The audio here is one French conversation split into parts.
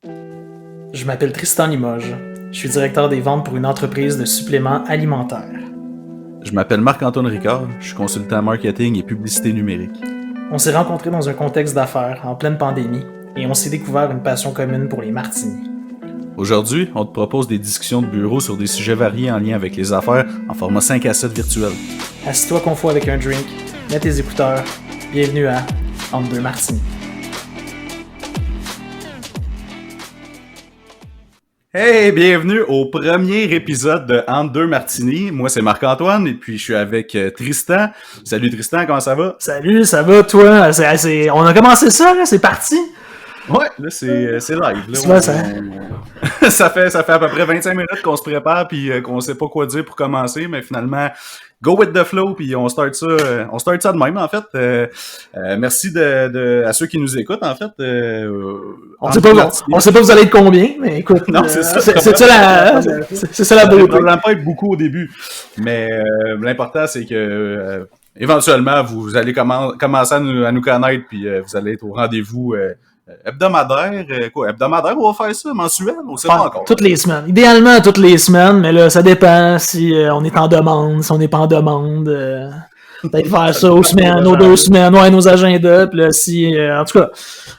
Je m'appelle Tristan Limoges. Je suis directeur des ventes pour une entreprise de suppléments alimentaires. Je m'appelle Marc-Antoine Ricard, je suis consultant marketing et publicité numérique. On s'est rencontrés dans un contexte d'affaires en pleine pandémie et on s'est découvert une passion commune pour les martinis. Aujourd'hui, on te propose des discussions de bureau sur des sujets variés en lien avec les affaires en format 5 à 7 virtuel. Assis-toi confort avec un drink, mets tes écouteurs. Bienvenue à Entre deux martinis. Hey, bienvenue au premier épisode de Entre deux martinis. Moi, c'est Marc-Antoine et puis je suis avec Tristan. Salut Tristan, comment ça va? Salut, ça va toi? On a commencé ça, là, c'est parti? Ouais, là, c'est live. Là, ça fait à peu près 25 minutes qu'on se prépare puis qu'on sait pas quoi dire pour commencer, mais finalement, go with the flow puis on start ça de même, en fait. Merci à ceux qui nous écoutent, en fait. On sait pas vous allez être combien, mais écoute. Non, c'est ça. C'est ça la beauté. Ça ne pas être beaucoup au début, mais l'important, c'est que éventuellement, vous allez commencer à nous connaître puis vous allez être au rendez-vous hebdomadaire. Hebdomadaire, on va faire ça? Mensuel? On sait pas encore. Toutes les semaines. Idéalement, toutes les semaines, mais là, ça dépend si on est en demande, si on n'est pas en demande. Peut-être faire ça aux semaines, aux 2 semaines, ouais, nos agendas. Puis là, en tout cas,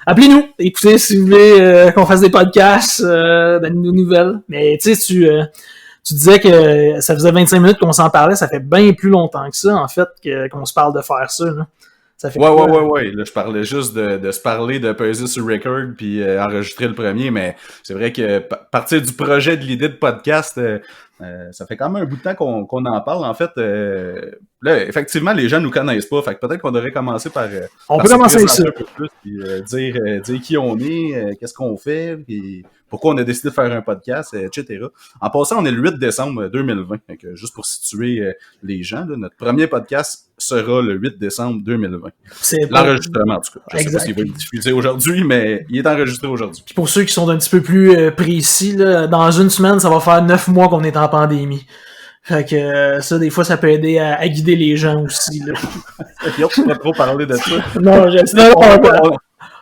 appelez-nous. Écoutez, si vous voulez qu'on fasse des podcasts, donnez-nous des nouvelles. Mais tu sais, tu disais que ça faisait 25 minutes qu'on s'en parlait. Ça fait bien plus longtemps que ça, en fait, qu'on se parle de faire ça, là. Ça fait ouais. Là, je parlais juste de se parler, de peser sur record puis enregistrer le premier, mais c'est vrai que partir du projet de l'idée de podcast, ça fait quand même un bout de temps qu'on en parle. En fait, là, effectivement, les gens nous connaissent pas, fait que peut-être qu'on devrait commencer par on peut commencer avec ça. Un peu plus, puis dire qui on est, qu'est-ce qu'on fait, puis pourquoi on a décidé de faire un podcast, etc. En passant, on est le 8 décembre 2020, fait que juste pour situer les gens, là, notre premier podcast sera le 8 décembre 2020. C'est l'enregistrement, en tout cas. Je sais pas s'il va être diffusé aujourd'hui, mais il est enregistré aujourd'hui. Puis pour ceux qui sont un petit peu plus précis, là, dans une semaine, ça va faire 9 mois qu'on est en pandémie. Fait que ça, des fois, ça peut aider à guider les gens aussi, là. Tu pourrais trop parler de ça. Non, je sais pas.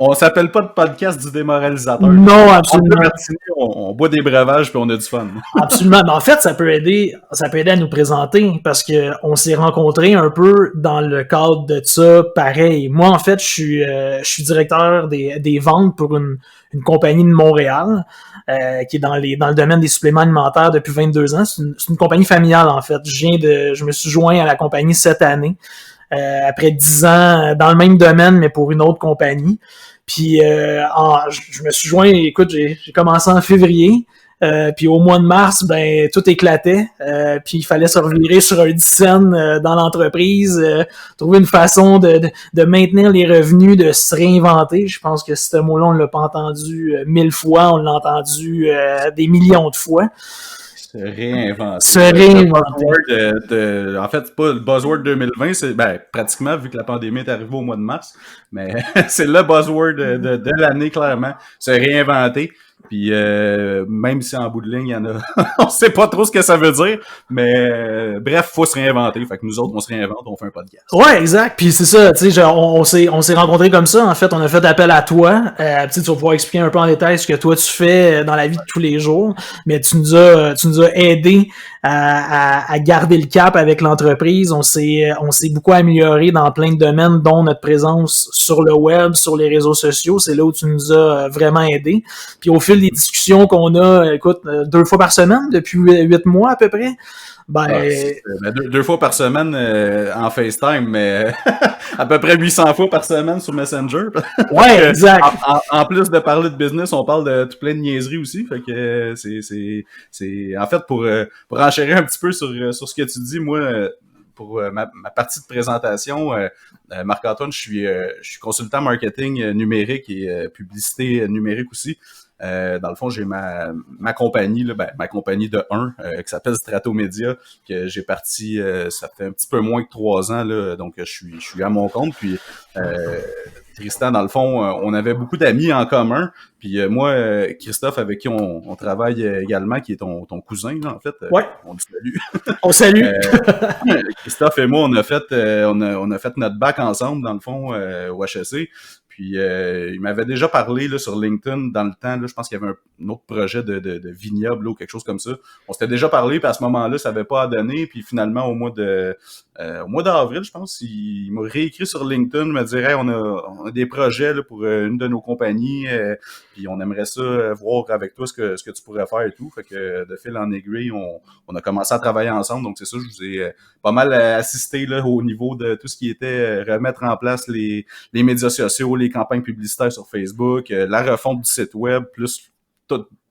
On s'appelle pas de podcast du démoralisateur. Non, absolument. On boit des breuvages puis on a du fun. Absolument. Mais en fait, ça peut aider à nous présenter parce que on s'est rencontrés un peu dans le cadre de ça, pareil. Moi, en fait, je suis directeur des ventes pour une compagnie de Montréal qui est dans le domaine des suppléments alimentaires depuis 22 ans. C'est une compagnie familiale, en fait. Je me suis joint à la compagnie cette année. Après 10 ans dans le même domaine, mais pour une autre compagnie. Puis je me suis joint, écoute, j'ai commencé en février, puis au mois de mars, ben tout éclatait, puis il fallait se revirer sur un 10 cents dans l'entreprise, trouver une façon de maintenir les revenus, de se réinventer. Je pense que ce mot-là, on l'a pas entendu 1000 fois, on l'a entendu des millions de fois. Se réinventer. En fait, c'est pas le buzzword 2020, c'est pratiquement, vu que la pandémie est arrivée au mois de mars, mais c'est le buzzword de l'année, clairement. Se réinventer. Puis même si en bout de ligne, il y en a... on sait pas trop ce que ça veut dire, mais bref, faut se réinventer. Fait que nous autres, on se réinvente, on fait un podcast. Ouais, exact. Puis c'est ça, tu sais, on s'est rencontrés comme ça. En fait, on a fait appel à toi. Tu vas pouvoir expliquer un peu en détail ce que toi tu fais dans la vie de tous les jours. Mais tu nous as aidé à garder le cap avec l'entreprise. On s'est beaucoup amélioré dans plein de domaines, dont notre présence sur le web, sur les réseaux sociaux. C'est là où tu nous as vraiment aidé. Puis au fil des discussions qu'on a, écoute, 2 fois par semaine depuis 8 mois à peu près. Deux fois par semaine en FaceTime, mais à peu près 800 fois par semaine sur Messenger. Ouais, exact. En plus de parler de business, on parle de tout plein de niaiseries aussi. Fait que c'est en fait pour enchérir un petit peu sur ce que tu dis, moi. Pour ma partie de présentation, Marc-Antoine, je suis consultant marketing numérique et publicité numérique aussi. Dans le fond, j'ai ma compagnie, là, ma compagnie de 1 qui s'appelle Stratomedia, que j'ai parti, ça fait un petit peu moins que 3 ans, là, donc je suis à mon compte. Puis Tristan, dans le fond, on avait beaucoup d'amis en commun. Puis moi, Christophe, avec qui on travaille également, qui est ton cousin, là, en fait. Ouais. On le salue. On salue. Christophe et moi, on a fait notre bac ensemble, dans le fond, au HEC. puis il m'avait déjà parlé là, sur LinkedIn dans le temps, là, je pense qu'il y avait un autre projet de vignoble là, ou quelque chose comme ça. On s'était déjà parlé, puis à ce moment-là, ça avait pas à donner, puis finalement, au mois d'avril, je pense, il m'a réécrit sur LinkedIn, me dirait, hey, on a des projets là, pour une de nos compagnies, puis on aimerait ça voir avec toi ce que tu pourrais faire et tout. Fait que de fil en aiguille, on a commencé à travailler ensemble. Donc c'est ça, je vous ai pas mal assisté là, au niveau de tout ce qui était remettre en place les médias sociaux, les campagnes publicitaires sur Facebook, la refonte du site web, plus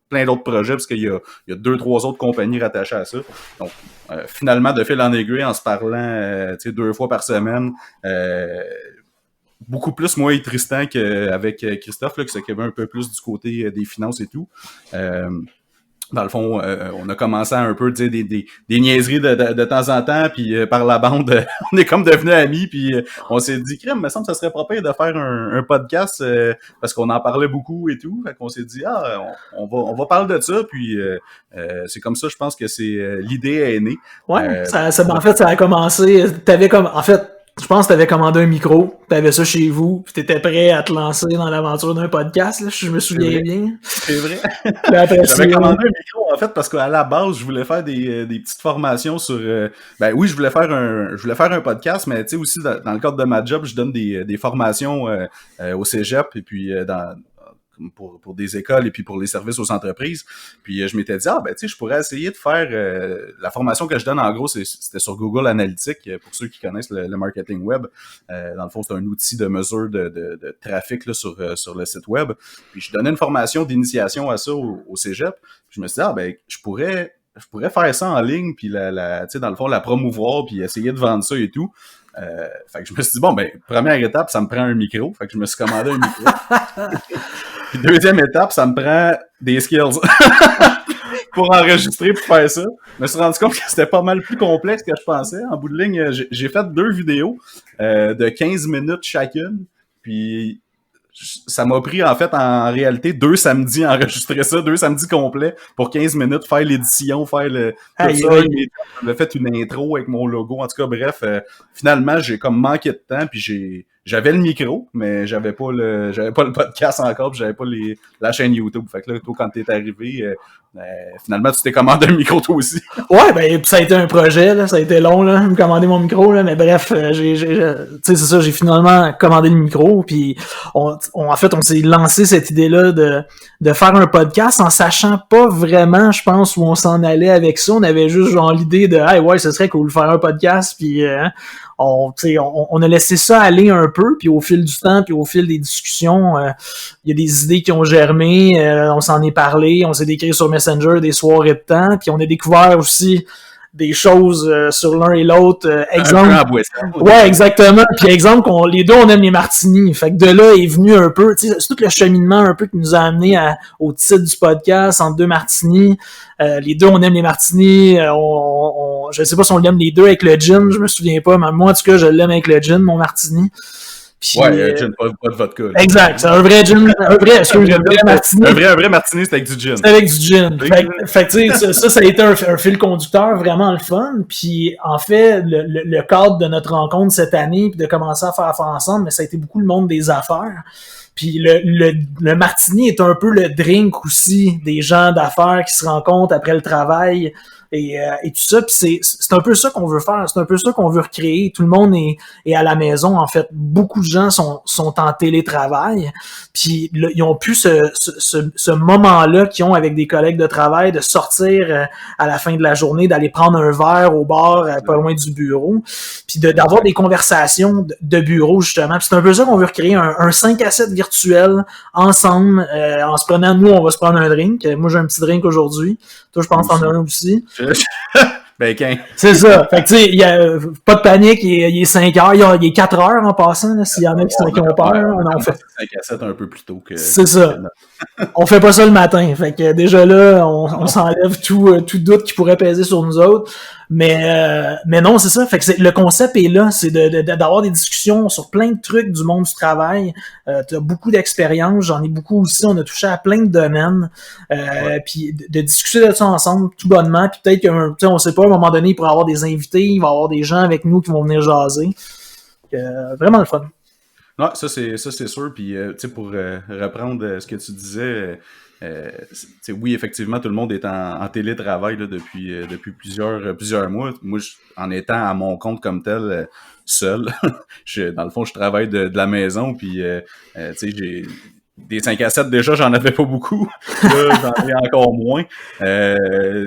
plein d'autres projets, parce qu'il y a 2-3 autres compagnies rattachées à ça. Donc, finalement, de fil en aiguille, en se parlant 2 fois par semaine, beaucoup plus moi et Tristan qu'avec Christophe, là, qui s'occupait un peu plus du côté des finances et tout. Dans le fond, on a commencé à un peu dire des niaiseries de temps en temps, puis par la bande, on est comme devenus amis, puis on s'est dit, crème, me semble que ça serait pas pire de faire un podcast, parce qu'on en parlait beaucoup et tout, fait qu'on s'est dit, on va parler de ça, puis c'est comme ça, je pense que c'est l'idée est née. Ouais, en fait, ça a commencé, je pense que t'avais commandé un micro, t'avais ça chez vous, puis t'étais prêt à te lancer dans l'aventure d'un podcast, là, je me souviens bien. C'est vrai. J'avais commandé un micro, en fait, parce qu'à la base, je voulais faire des petites formations sur... oui, je voulais faire un podcast, mais tu sais, aussi, dans le cadre de ma job, je donne des formations au cégep, et puis pour des écoles et puis pour les services aux entreprises. Puis je m'étais dit, tu sais, je pourrais essayer de faire la formation que je donne, en gros, c'était sur Google Analytics, pour ceux qui connaissent le marketing web. Dans le fond, c'est un outil de mesure de trafic là, sur le site web. Puis je donnais une formation d'initiation à ça au cégep. Puis je me suis dit, je pourrais faire ça en ligne, puis tu sais, dans le fond, la promouvoir, puis essayer de vendre ça et tout. Fait que je me suis dit, première étape, ça me prend un micro. Fait que je me suis commandé un micro. Puis deuxième étape, ça me prend des skills pour enregistrer, pour faire ça. Je me suis rendu compte que c'était pas mal plus complexe que je pensais. En bout de ligne, j'ai fait 2 vidéos de 15 minutes chacune. Puis ça m'a pris, en fait, en réalité, 2 samedis à enregistrer ça, 2 samedis complets pour 15 minutes, faire l'édition, faire tout ça. J'avais fait une intro avec mon logo. En tout cas, bref, finalement, j'ai comme manqué de temps, puis j'avais le micro, mais j'avais pas le podcast encore, puis j'avais pas la chaîne YouTube. Fait que là, toi, quand t'es arrivé, finalement, tu t'es commandé un micro toi aussi. Ouais, ça a été un projet, là, ça a été long, là, me commander mon micro, là, mais bref, tu sais, c'est ça, j'ai finalement commandé le micro, puis en fait, on s'est lancé cette idée-là de faire un podcast en sachant pas vraiment, je pense, où on s'en allait avec ça. On avait juste genre l'idée de, hey, ouais, ce serait cool de faire un podcast, puis on a laissé ça aller un peu, puis au fil du temps, puis au fil des discussions, il y a des idées qui ont germé, on s'en est parlé, on s'est décrit sur Messenger des soirées de temps, puis on a découvert aussi des choses sur l'un et l'autre. Exemple. Ouais, exactement. Puis exemple, les deux on aime les martinis. Fait que de là est venu un peu, tu sais, c'est tout le cheminement un peu qui nous a amené au titre du podcast, entre 2 martinis. Les deux on aime les martinis. Je sais pas si on l'aime les deux avec le gin, je me souviens pas, mais moi en tout cas je l'aime avec le gin, mon martini. Puis, gin, pas de vodka. Là. Exact, c'est un vrai gin, un vrai martini. Un vrai martini, c'est avec du gin. C'est avec du gin. Fait que tu sais, ça a été un fil conducteur vraiment le fun. Puis en fait, le cadre de notre rencontre cette année, puis de commencer à faire affaire ensemble, mais ça a été beaucoup le monde des affaires. Puis le martini est un peu le drink aussi des gens d'affaires qui se rencontrent après le travail et tout ça. Puis c'est un peu ça qu'on veut faire, c'est un peu ça qu'on veut recréer. Tout le monde est à la maison, en fait. Beaucoup de gens sont en télétravail. Puis là, ils ont pu ce moment-là qu'ils ont avec des collègues de travail de sortir à la fin de la journée, d'aller prendre un verre au bar pas loin du bureau, puis d'avoir des conversations de bureau justement. Puis c'est un peu ça qu'on veut recréer, un 5 à 7 virtuel ensemble, en se prenant, nous on va se prendre un drink. Moi j'ai un petit drink aujourd'hui. Toi je pense que t'en as un aussi. Ben, c'est ça. Fait que, tu sais, il y a pas de panique, il est 5 heures, il est 4 heures en passant, là, s'il y en a qui ont peur. On fait 5 à 7 un peu plus tôt que... C'est ça. On fait pas ça le matin. Fait que, déjà là, on s'enlève tout doute qui pourrait peser sur nous autres. Mais non, c'est ça. Fait que le concept est là, c'est d'avoir des discussions sur plein de trucs du monde du travail. T'as beaucoup d'expérience, j'en ai beaucoup aussi. On a touché à plein de domaines. Puis de discuter de ça ensemble, tout bonnement. Puis peut-être on sait pas, à un moment donné, il pourra y avoir des invités, il va y avoir des gens avec nous qui vont venir jaser. Vraiment le fun. Non, ça c'est sûr. Puis tu sais, pour reprendre ce que tu disais, oui, effectivement, tout le monde est en télétravail là, depuis plusieurs mois. Moi, en étant à mon compte comme tel, seul, dans le fond, je travaille de la maison. Puis tu sais, j'ai des 5 à 7 déjà, j'en avais pas beaucoup. Là, j'en ai encore moins. Tu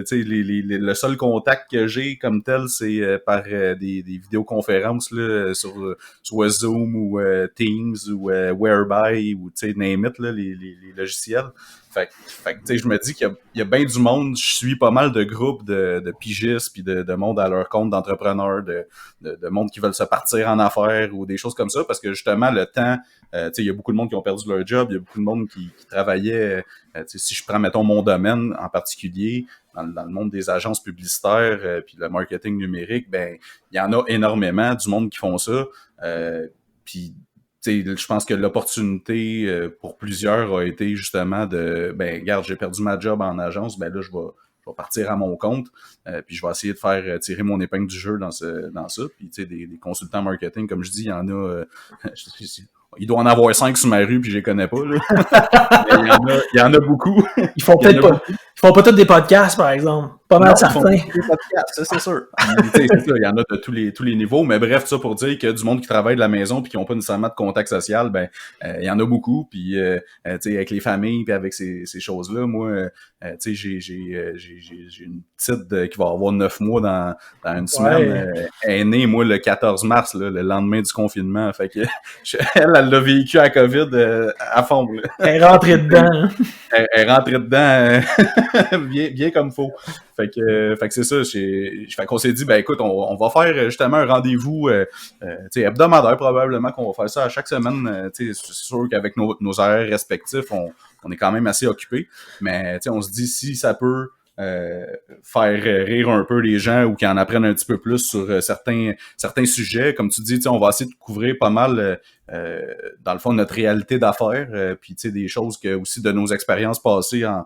sais, le seul contact que j'ai comme tel, c'est par des vidéoconférences là, sur soit Zoom ou Teams ou Whereby ou tu sais, name it, là, les logiciels. Fait que tu sais, je me dis qu'il y a bien du monde. Je suis pas mal de groupes de pigistes puis de monde à leur compte d'entrepreneurs, de monde qui veulent se partir en affaires ou des choses comme ça, parce que justement, le temps, tu sais, il y a beaucoup de monde qui ont perdu leur job, il y a beaucoup de monde qui travaillait, tu sais, si je prends, mettons, mon domaine en particulier, dans le monde des agences publicitaires puis le marketing numérique, ben il y en a énormément du monde qui font ça. Puis je pense que l'opportunité pour plusieurs a été justement de regarde, j'ai perdu ma job en agence, ben là, je vais partir à mon compte, puis je vais essayer de faire tirer mon épingle du jeu dans ça. Puis tu sais, des consultants marketing, comme je dis, il y en a. Il doit en avoir 5 sur ma rue, puis je les connais pas, là. Il y en a beaucoup. Ils font peut-être pas. Ils font pas tous des podcasts, par exemple. Pas mal certains. Des podcasts, ça, c'est sûr. C'est ça, il y en a de tous les niveaux, mais bref, ça pour dire que du monde qui travaille de la maison puis qui n'ont pas nécessairement de contact social, ben il y en a beaucoup. Puis tu sais, avec les familles puis avec ces choses-là, moi, tu sais, j'ai une petite qui va avoir 9 mois dans une semaine. Elle est née, moi, le 14 mars, là, le lendemain du confinement. Fait que elle l'a vécu à COVID à fond. Là. Elle est rentrée dedans. Elle est rentrée dedans bien comme faut. Fait que c'est ça. Fait qu'on s'est dit, ben écoute, on va faire justement un rendez-vous hebdomadaire probablement, qu'on va faire ça à chaque semaine. C'est sûr qu'avec nos horaires respectifs, on est quand même assez occupés. Mais on se dit, si ça peut faire rire un peu les gens ou qu'ils en apprennent un petit peu plus sur certains sujets. Comme tu dis, on va essayer de couvrir pas mal, dans le fond, notre réalité d'affaires, puis des choses que aussi de nos expériences passées en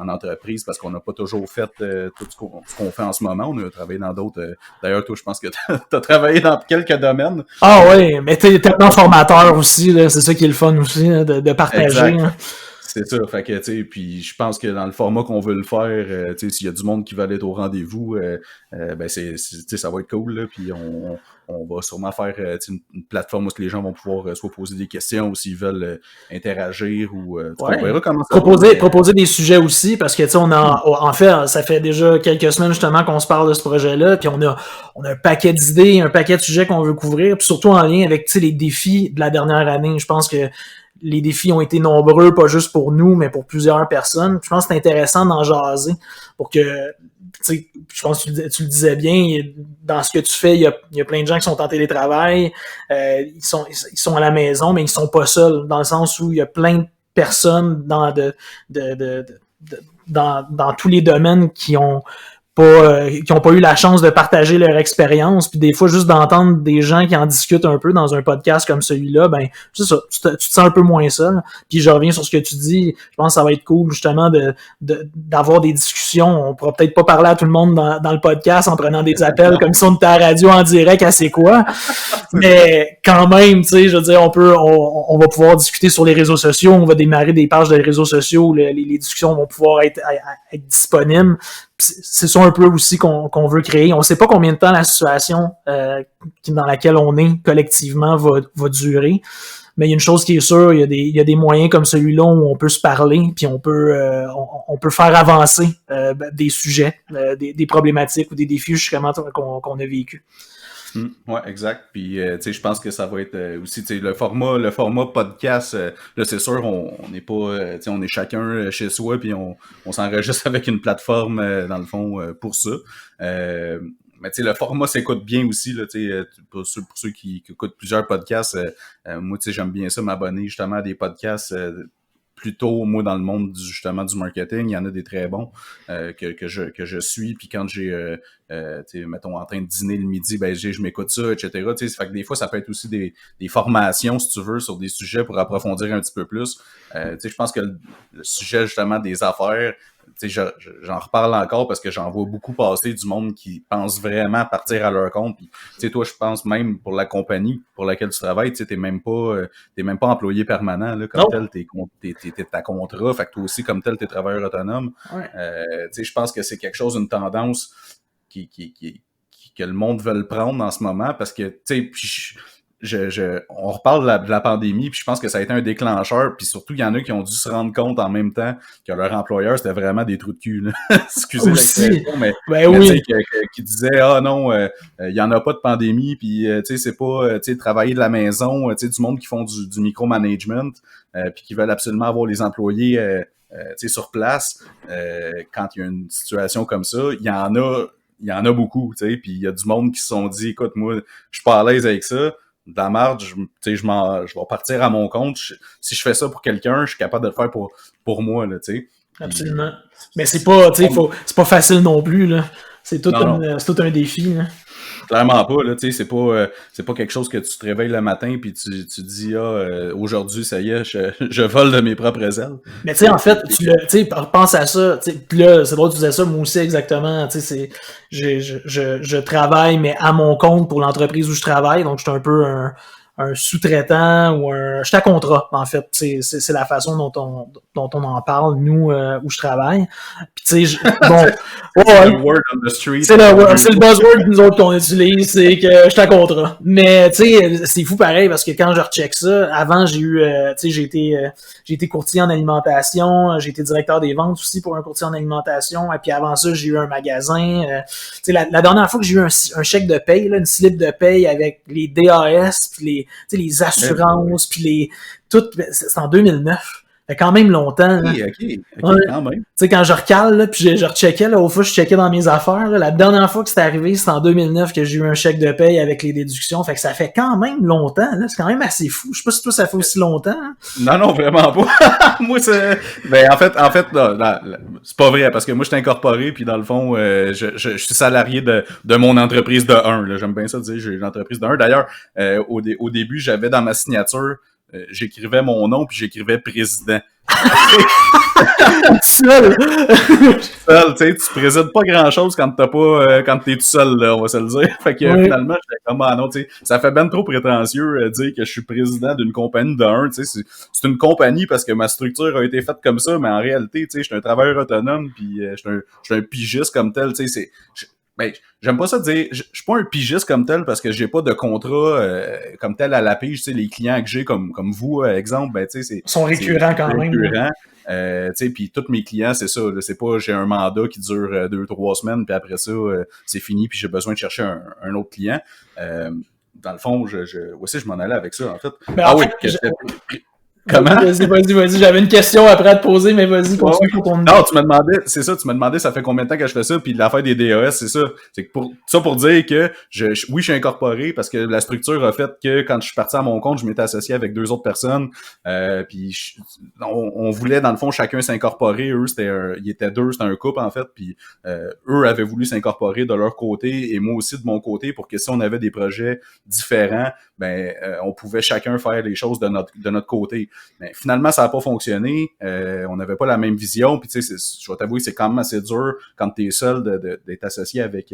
entreprise, parce qu'on n'a pas toujours fait tout ce qu'on fait en ce moment. On a travaillé dans d'autres. D'ailleurs, toi, je pense que tu as travaillé dans quelques domaines. Ah oui, mais t'es tellement formateur aussi, là, c'est ça qui est le fun aussi, là, de partager. Hein. C'est ça, fait que, tu sais, puis je pense que dans le format qu'on veut le faire, tu sais, s'il y a du monde qui va aller au rendez-vous, ben ça va être cool, là, puis on va sûrement faire une plateforme où les gens vont pouvoir soit poser des questions ou s'ils veulent interagir ou on verra comment ça proposer des sujets aussi, parce que, tu sais, en fait, ça fait déjà quelques semaines, justement, qu'on se parle de ce projet-là, puis on a un paquet d'idées, un paquet de sujets qu'on veut couvrir, puis surtout en lien avec, tu sais, les défis de la dernière année. Je pense que les défis ont été nombreux, pas juste pour nous, mais pour plusieurs personnes. Je pense que c'est intéressant d'en jaser pour que, tu sais, je pense que tu le disais bien, dans ce que tu fais, il y a plein de gens qui sont en télétravail, ils sont à la maison, mais ils sont pas seuls, dans le sens où il y a plein de personnes dans tous les domaines qui ont pas eu la chance de partager leur expérience, puis des fois juste d'entendre des gens qui en discutent un peu dans un podcast comme celui-là, ben c'est ça, tu te sens un peu moins seul. Puis je reviens sur ce que tu dis, je pense que ça va être cool justement d'avoir des discussions. On pourra peut-être pas parler à tout le monde dans le podcast en prenant des appels comme si on était à la radio en direct à C'est quoi, mais quand même, tu sais, je veux dire, on va pouvoir discuter sur les réseaux sociaux, on va démarrer des pages de réseaux sociaux où les discussions vont pouvoir être disponibles. C'est ça un peu aussi qu'on veut créer. On ne sait pas combien de temps la situation dans laquelle on est collectivement va durer, mais il y a une chose qui est sûre, il y a des moyens comme celui-là où on peut se parler, puis on peut faire avancer des sujets, des problématiques ou des défis justement qu'on a vécu. Ouais, exact. Puis tu sais, je pense que ça va être aussi, tu sais, le format podcast. Là, c'est sûr, on n'est pas, tu sais, on est chacun chez soi, puis on s'enregistre avec une plateforme dans le fond pour ça. Mais tu sais, le format s'écoute bien aussi, là, tu sais, pour ceux qui écoutent plusieurs podcasts. Moi, tu sais, j'aime bien ça, m'abonner justement à des podcasts. Plutôt, moi, dans le monde justement du marketing, il y en a des très bons que je suis. Puis quand j'ai, mettons, en train de dîner le midi, ben je m'écoute ça, etc. Ça fait que des fois, ça peut être aussi des formations, si tu veux, sur des sujets pour approfondir un petit peu plus. Je pense que le sujet justement des affaires, j'en reparle encore parce que j'en vois beaucoup passer du monde qui pense vraiment partir à leur compte. Puis, toi, je pense même pour la compagnie pour laquelle tu travailles, t'es même pas employé permanent, là, comme tel, t'es à contrat, fait que toi aussi, comme tel, t'es travailleur autonome. Ouais. Je pense que c'est quelque chose, une tendance que le monde veut prendre en ce moment parce que, tu sais, on reparle de la pandémie, puis je pense que ça a été un déclencheur, puis surtout, il y en a qui ont dû se rendre compte en même temps que leur employeur, c'était vraiment des trous de cul, là. Excusez l'expression, mais oui. qui disait, ah non, il y en a pas de pandémie, puis tu sais, c'est pas, tu sais, travailler de la maison, tu sais, du monde qui font du micromanagement, puis qui veulent absolument avoir les employés, tu sais, sur place, quand il y a une situation comme ça, il y en a beaucoup, tu sais, puis il y a du monde qui se sont dit, écoute, moi, je suis pas à l'aise avec ça, de la marge, je vais partir à mon compte. Si je fais ça pour quelqu'un, je suis capable de le faire pour moi, là, tu sais. Absolument. Mais c'est pas, tu sais, c'est pas facile non plus, là. C'est tout un défi, là. Clairement pas, là, tu sais, c'est pas quelque chose que tu te réveilles le matin puis tu dis, aujourd'hui, ça y est, je vole de mes propres ailes. Mais tu sais, en fait, tu sais, pense à ça, tu sais, pis là, c'est drôle que tu disais ça, moi aussi, exactement, tu sais, je travaille, mais à mon compte pour l'entreprise où je travaille, donc je suis un peu un sous-traitant ou je suis à contrat, en fait. C'est la façon dont on en parle, nous, où je travaille. Puis tu sais, bon, c'est le word on the street. C'est le buzzword que nous autres qu'on utilise, c'est que je suis à contrat. Mais tu sais, c'est fou pareil parce que quand je recheck ça, avant j'ai eu, tu sais, j'ai été courtier en alimentation, j'ai été directeur des ventes aussi pour un courtier en alimentation, et puis avant ça j'ai eu un magasin. Tu sais, la dernière fois que j'ai eu un chèque de paye, là, une slip de paye avec les DAS, puis les assurances, puis tout, c'est en 2009. Ça fait quand même longtemps. OK, ouais. Quand même. Tu sais, quand je recale, là, puis je recheckais, là, au fois, je checkais dans mes affaires, là, la dernière fois que c'était arrivé, c'était en 2009 que j'ai eu un chèque de paye avec les déductions. Fait que ça fait quand même longtemps, là. C'est quand même assez fou. Je sais pas si toi, ça fait aussi longtemps. Hein? Non, vraiment pas. Moi, c'est... Ben, en fait, non, c'est pas vrai, parce que moi, je suis incorporé, puis dans le fond, je suis salarié de mon entreprise de 1, là. J'aime bien ça dire, j'ai une entreprise de 1. D'ailleurs, au début, j'avais dans ma signature, j'écrivais mon nom, puis j'écrivais président. Seul, tu sais, tu présides pas grand-chose quand t'es tout seul, là, on va se le dire. Fait que finalement, j'étais comme, ah non, tu sais, ça fait ben trop prétentieux dire que je suis président d'une compagnie de 1, tu sais, c'est une compagnie parce que ma structure a été faite comme ça, mais en réalité, tu sais, je suis un travailleur autonome, puis je suis un pigiste comme tel, tu sais, ben, j'aime pas ça dire, je suis pas un pigiste comme tel parce que j'ai pas de contrat comme tel à la pige, tu sais, les clients que j'ai comme vous, exemple, ben, tu sais, sont récurrents quand même. Tu sais, puis tous mes clients, c'est ça, là, c'est pas j'ai un mandat qui dure 2-3 semaines, puis après ça, c'est fini, puis j'ai besoin de chercher un autre client. Dans le fond, aussi, je m'en allais avec ça, en fait. Mais en fait, Comment? Vas-y. J'avais une question après à te poser, mais vas-y, continue pour ton... Non, tu me demandais, ça fait combien de temps que je fais ça, puis l'affaire des DAS, c'est ça. C'est que pour dire que oui, je suis incorporé parce que la structure a fait que quand je suis parti à mon compte, je m'étais associé avec 2 autres personnes, puis on voulait, dans le fond, chacun s'incorporer. Eux, ils étaient 2, c'était un couple, en fait, puis eux avaient voulu s'incorporer de leur côté, et moi aussi de mon côté, pour que si on avait des projets différents, ben on pouvait chacun faire les choses de notre côté. Mais finalement, ça n'a pas fonctionné. On n'avait pas la même vision. Puis tu sais, je vais t'avouer, c'est quand même assez dur quand tu es seul d'être associé avec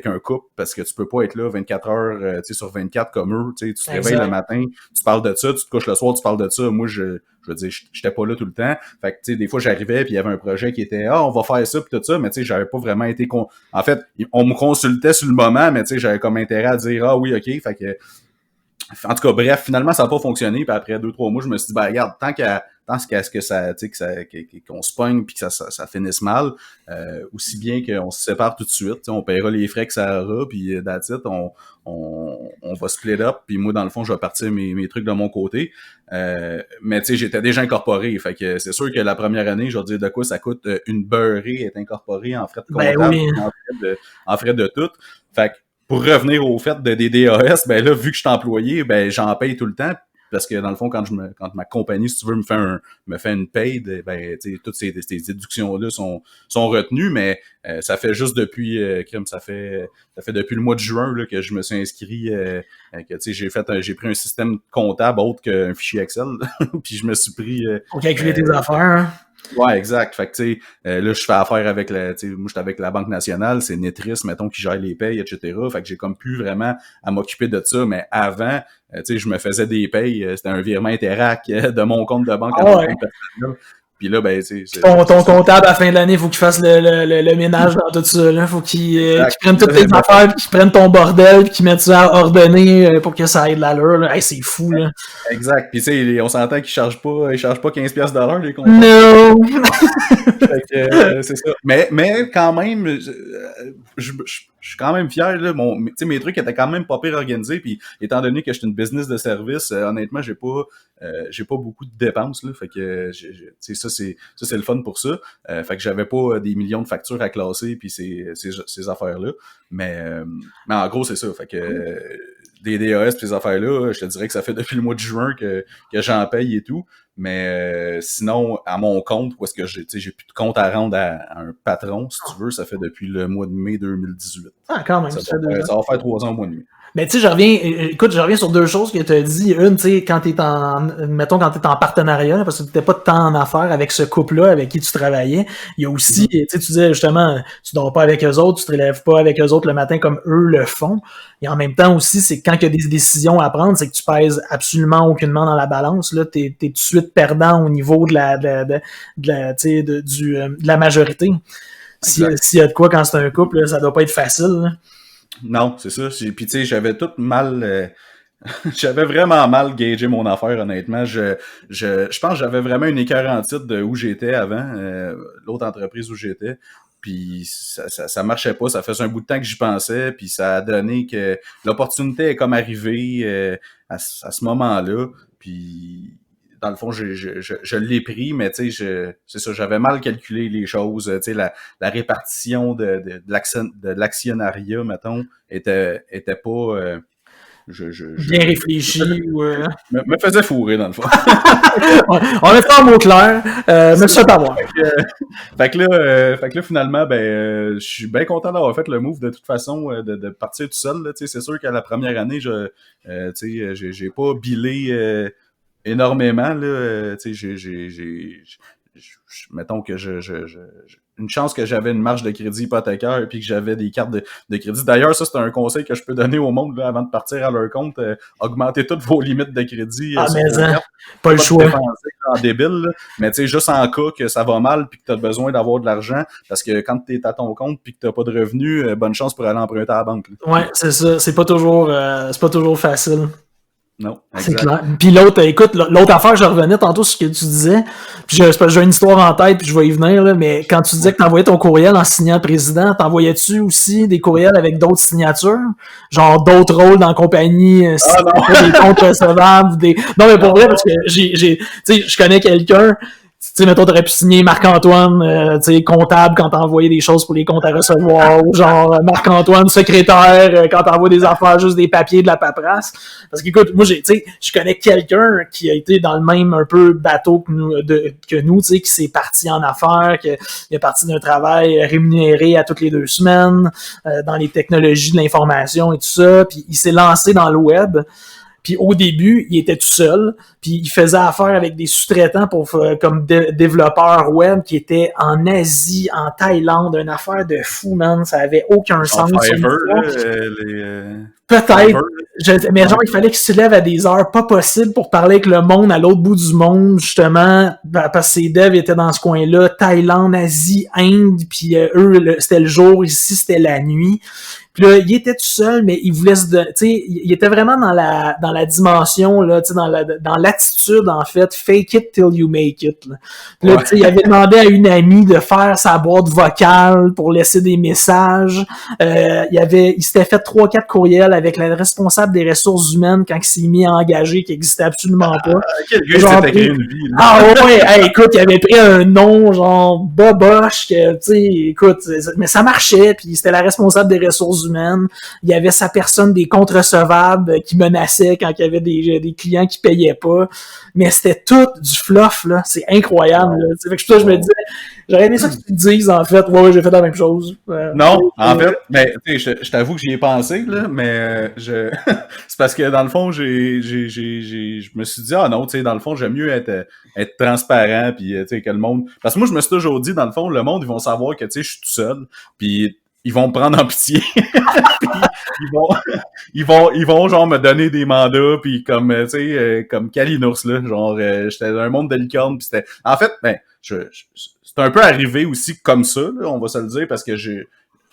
un couple parce que tu peux pas être là 24 heures sur 24 comme eux. Tu te réveilles le matin, tu parles de ça, tu te couches le soir, tu parles de ça. Moi, je veux dire, j'étais pas là tout le temps. Fait que tu sais, des fois, j'arrivais puis il y avait un projet qui était on va faire ça puis tout ça, mais tu sais, j'avais pas vraiment été en fait, on me consultait sur le moment, mais tu sais, j'avais comme intérêt à dire oui, OK. Fait que en tout cas, bref, finalement, ça n'a pas fonctionné. Puis après 2-3 mois, je me suis dit, ben regarde, tant qu'à ce que ça, tu sais, qu'on se pogne puis que ça finisse mal, aussi bien qu'on se sépare tout de suite. On paiera les frais que ça aura, puis that's it, on va split up. Puis moi, dans le fond, je vais partir mes trucs de mon côté. Mais tu sais, j'étais déjà incorporé. Fait que c'est sûr que la première année, je vais dire de quoi ça coûte une beurrée être incorporé en frais de comptable, en frais de tout. Fait que pour revenir au fait des DAS, ben là, vu que je suis employé, ben j'en paye tout le temps. Parce que dans le fond, quand ma compagnie, si tu veux, me fait une paye, ben toutes ces déductions-là sont retenues, mais ça fait juste depuis ça fait depuis le mois de juin là, que je me suis inscrit que j'ai pris un système comptable autre qu'un fichier Excel. Puis je me suis pris pour calculer tes affaires. Hein? Ouais, exact. Fait que, tu sais, là, je fais affaire avec moi, j'étais avec la Banque nationale, c'est Netris, mettons, qui gère les payes, etc. Fait que j'ai comme plus vraiment à m'occuper de ça, mais avant, tu sais, je me faisais des payes, c'était un virement Interac de mon compte de banque à mon compte personnel. Puis là, ben, tu sais... Ton comptable, à la fin de l'année, il faut qu'il fasse le ménage dans tout ça, là. Faut qu'il prenne toutes tes affaires, puis qu'il prenne ton bordel, puis qu'il mette ça à ordonner pour que ça ait de l'allure, là. Hey, c'est fou, là. Exact. Puis, tu sais, on s'entend qu'ils chargent pas 15$ les comptables. No! Fait que, c'est ça. Mais quand même, je suis quand même fier, là. Mes trucs étaient quand même pas pire organisés, puis étant donné que je suis une business de service, honnêtement, j'ai pas beaucoup de dépenses, là. Fait que, ça, c'est le fun pour ça. Fait que j'avais pas des millions de factures à classer, puis ces affaires-là. Mais en gros, c'est ça. Fait que, des DAS pis ces affaires-là, je te dirais que ça fait depuis le mois de juin que j'en paye et tout. Mais sinon, à mon compte, où est-ce que j'ai plus de compte à rendre à un patron, si tu veux, ça fait depuis le mois de mai 2018. Ah, quand même. Ça va faire 3 ans au mois de mai. Mais tu sais, je reviens sur deux choses que tu as dit. Une, tu sais, quand t'es en partenariat, là, parce que t'étais pas de temps en affaires avec ce couple-là avec qui tu travaillais. Il y a aussi, tu sais, tu disais justement, tu dors pas avec eux autres, tu te relèves pas avec eux autres le matin comme eux le font. Et en même temps aussi, c'est quand il y a des décisions à prendre, c'est que tu pèses absolument aucunement dans la balance, là. T'es tout de suite perdant au niveau de la majorité. S'il y a de quoi quand c'est un couple, là, ça doit pas être facile, là. Non, c'est ça. Puis tu sais, j'avais tout mal... j'avais vraiment mal gagé mon affaire, honnêtement. Je pense que j'avais vraiment une écart en titre de où j'étais avant, l'autre entreprise où j'étais. Puis ça marchait pas. Ça faisait un bout de temps que j'y pensais. Puis ça a donné que l'opportunité est comme arrivée à ce moment-là. Puis... Dans le fond, je l'ai pris, mais tu sais, c'est ça, j'avais mal calculé les choses. Tu sais, la répartition de l'actionnariat, mettons, était pas bien réfléchi ou me faisait fourrer, dans le fond. On met ça en mots clairs, mais ça pas voir. Fait que là, finalement, je suis bien content d'avoir fait le move de toute façon, de partir tout seul. Là, tu sais, c'est sûr qu'à la première année, tu sais, j'ai pas billé énormément, là. Tu sais, mettons que une chance que j'avais une marge de crédit hypothécaire puis que j'avais des cartes de crédit. D'ailleurs, ça, c'est un conseil que je peux donner au monde là, avant de partir à leur compte. Augmentez toutes vos limites de crédit. Pas le choix. En débile, là. Mais tu sais, juste en cas que ça va mal puis que tu as besoin d'avoir de l'argent, parce que quand tu es à ton compte puis que tu n'as pas de revenus, bonne chance pour aller emprunter à la banque. Là. Ouais, c'est ça. C'est pas toujours facile. Non, exact. C'est clair. Puis l'autre affaire, je revenais tantôt sur ce que tu disais. Puis j'ai une histoire en tête, puis je vais y venir, là, mais quand tu disais que t'envoyais ton courriel en signant président, t'envoyais-tu aussi des courriels avec d'autres signatures? Genre d'autres rôles dans la compagnie, des comptes recevables, Non, mais pour vrai, parce que tu sais, je connais quelqu'un. Tu sais, mettons, t'aurais pu signer Marc-Antoine, tu sais, comptable quand t'envoyais des choses pour les comptes à recevoir, ou genre Marc-Antoine, secrétaire, quand t'envoies des affaires, juste des papiers, de la paperasse. Parce qu'écoute, moi, tu sais, je connais quelqu'un qui a été dans le même un peu bateau que nous, tu sais, qui s'est parti en affaires, qui est parti d'un travail rémunéré à toutes les 2 semaines, dans les technologies de l'information et tout ça, puis il s'est lancé dans le web. Puis au début, il était tout seul, puis il faisait affaire avec des sous-traitants comme développeur web qui étaient en Asie, en Thaïlande, une affaire de fou, man, ça avait aucun sens. Peut-être, mais genre, il fallait qu'il se lève à des heures pas possibles pour parler avec le monde à l'autre bout du monde, justement, parce que ses devs étaient dans ce coin-là, Thaïlande, Asie, Inde, puis eux, c'était le jour, ici, c'était la nuit. Puis là, il était tout seul, mais il voulait tu sais, il était vraiment dans la dimension, là, tu sais, dans l'attitude, en fait, fake it till you make it, là. Puis là, tu sais, il avait demandé à une amie de faire sa boîte vocale pour laisser des messages. Il s'était fait 3-4 courriels avec la responsable des ressources humaines quand il s'est mis à engager, qui existait absolument pas. Quel gars s'était créé une vie, là. Ah ouais, hey, écoute, il avait pris un nom, genre, boboche, que, tu sais, écoute, mais ça marchait, puis c'était la responsable des ressources humaines. Il y avait sa personne des comptes recevables qui menaçait quand il y avait des clients qui payaient pas. Mais c'était tout du fluff, là. C'est incroyable, là. Fait que je me disais, J'aurais aimé ça que tu te dises, en fait, ouais, j'ai fait la même chose. Non, en fait, mais tu sais, je t'avoue que j'y ai pensé, là, mais c'est parce que dans le fond, je me suis dit, ah non, tu sais, dans le fond, j'aime mieux être transparent, puis tu sais, que le monde. Parce que moi, je me suis toujours dit, dans le fond, le monde, ils vont savoir que tu sais, je suis tout seul, puis ils vont me prendre en pitié. Puis ils vont genre me donner des mandats, puis comme tu sais, comme Kalinours, là, genre j'étais dans un monde de licorne, puis c'était. En fait, ben, c'est un peu arrivé aussi comme ça, là, on va se le dire, parce que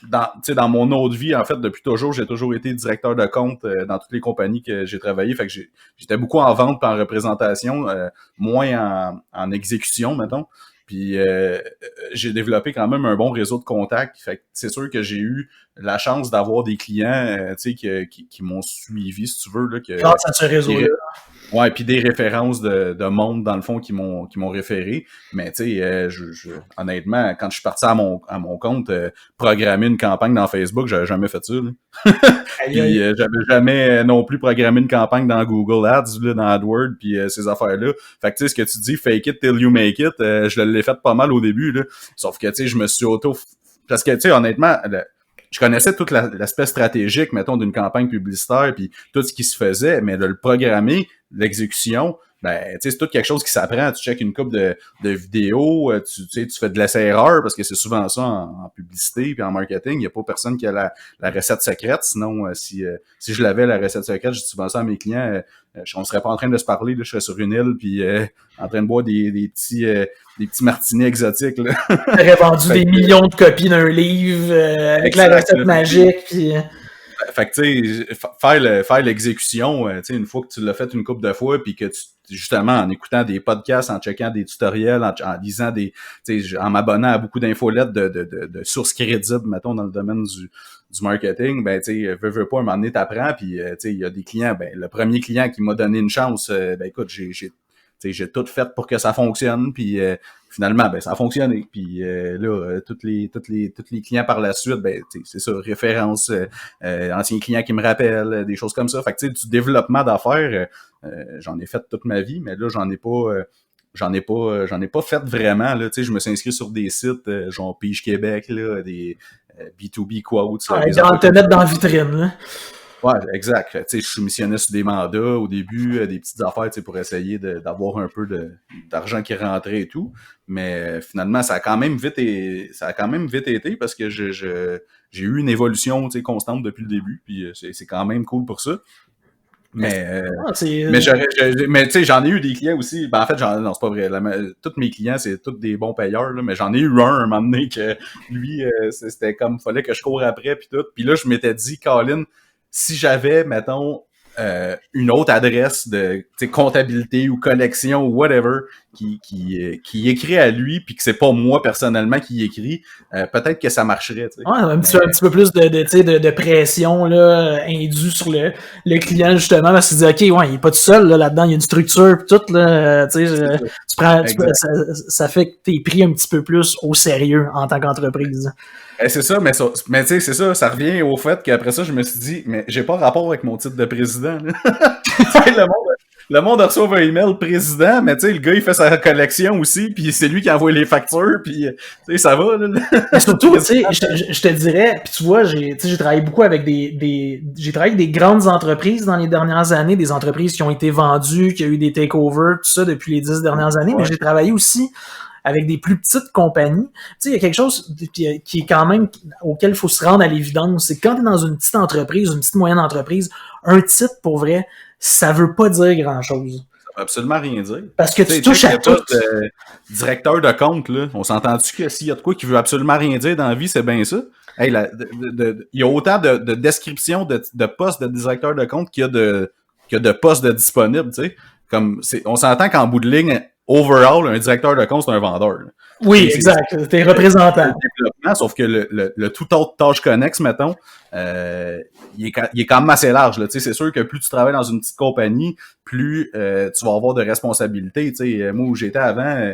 dans mon autre vie, en fait, depuis toujours, j'ai toujours été directeur de compte dans toutes les compagnies que j'ai travaillé. Fait que j'étais beaucoup en vente et en représentation, moins en exécution, mettons. Puis j'ai développé quand même un bon réseau de contacts. Fait que c'est sûr que j'ai eu la chance d'avoir des clients qui m'ont suivi, si tu veux. Là, grâce à ce réseau-là. Ouais, puis des références de monde, dans le fond, qui m'ont référé. Mais tu sais, honnêtement, quand je suis parti à mon compte, programmer une campagne dans Facebook, j'avais jamais fait ça. Là. Puis j'avais jamais non plus programmé une campagne dans Google Ads, là, dans AdWords, puis ces affaires-là. Fait que tu sais, ce que tu dis, fake it till you make it, je l'ai fait pas mal au début, là. Sauf que tu sais, je me suis parce que tu sais, honnêtement, je connaissais tout l'aspect stratégique, mettons, d'une campagne publicitaire, puis tout ce qui se faisait, mais de le programmer, l'exécution, ben, tu sais, c'est tout quelque chose qui s'apprend. Tu checkes une couple de vidéos, tu fais de l'essai-erreur, parce que c'est souvent ça en publicité puis en marketing. Il n'y a pas personne qui a la recette secrète. Sinon, si je l'avais, la recette secrète, je dis souvent ça à mes clients, on serait pas en train de se parler, là, je serais sur une île, puis en train de boire des petits martinis exotiques. Là. J'aurais vendu des millions de copies d'un livre avec la recette magique. Puis... Fait que, tu sais, faire l'exécution, tu sais, une fois que tu l'as fait une couple de fois, puis que justement, en écoutant des podcasts, en checkant des tutoriels, en lisant tu sais, en m'abonnant à beaucoup d'infolettes de sources crédibles, mettons, dans le domaine du marketing, ben, tu sais, veux pas, un moment donné, t'apprends, puis, tu sais, il y a des clients, ben, le premier client qui m'a donné une chance, ben, écoute, j'ai tout fait pour que ça fonctionne, puis finalement, ben ça a fonctionné. Puis là, tous les clients par la suite, ben c'est ça, référence, anciens clients qui me rappellent, des choses comme ça. Fait que tu sais, du développement d'affaires, j'en ai fait toute ma vie, mais là, j'en ai pas fait vraiment. Là, tu sais, je me suis inscrit sur des sites genre Pige Québec, là, des B2B quotes. Là, te mettre dans la vitrine, là. Ouais, exact. Tu sais, je soumissionnais sur des mandats au début, des petites affaires, tu sais, pour essayer d'avoir un peu d'argent qui rentrait et tout. Mais finalement, ça a quand même vite été parce que j'ai eu une évolution, tu sais, constante depuis le début. Puis c'est quand même cool pour ça. Mais tu sais, j'en ai eu des clients aussi. Ben en fait, non, c'est pas vrai. Tous mes clients, c'est tous des bons payeurs, là, mais j'en ai eu un moment donné que lui, c'était comme fallait que je cours après puis tout. Puis là, je m'étais dit, Colin, si j'avais, mettons, une autre adresse de comptabilité ou connexion ou whatever qui écrit à lui puis que c'est pas moi personnellement qui écrit, peut-être que ça marcherait. T'sais. Ouais, un petit peu plus de pression là, indue sur le client justement parce qu'il dit ok ouais il est pas tout seul là-dedans, il y a une structure pis tout là, tu prends ça fait que t'es pris un petit peu plus au sérieux en tant qu'entreprise. C'est ça, mais tu sais, c'est ça, ça revient au fait qu'après ça, je me suis dit, mais j'ai pas rapport avec mon titre de président. Le monde reçoit un email président, mais tu sais, le gars, il fait sa collection aussi, puis c'est lui qui envoie les factures, puis tu sais, ça va. Là. Mais surtout, tu sais, je te dirais, puis tu vois, j'ai travaillé beaucoup avec j'ai travaillé avec des grandes entreprises dans les dernières années, des entreprises qui ont été vendues, qui ont eu des takeovers, tout ça depuis les 10 dernières années, mais j'ai travaillé aussi avec des plus petites compagnies. Tu sais, il y a quelque chose qui est quand même auquel il faut se rendre à l'évidence, c'est que quand tu es dans une petite entreprise, une petite moyenne entreprise, un titre, pour vrai, ça veut pas dire grand-chose. Ça veut absolument rien dire. Parce que tu touches à tout. Directeur de compte, là, on s'entend-tu que s'il y a de quoi qui veut absolument rien dire dans la vie, c'est bien ça? Hey, il y a autant de descriptions de postes de directeur de compte qu'il y a de postes de disponibles, tu sais. On s'entend qu'en bout de ligne, overall, un directeur de compte, c'est un vendeur. Là. Oui, exact. T'es représentant. Sauf que le tout autre tâche connexe, mettons, il est quand même assez large. Là. C'est sûr que plus tu travailles dans une petite compagnie, plus tu vas avoir de responsabilités. Moi, où j'étais avant,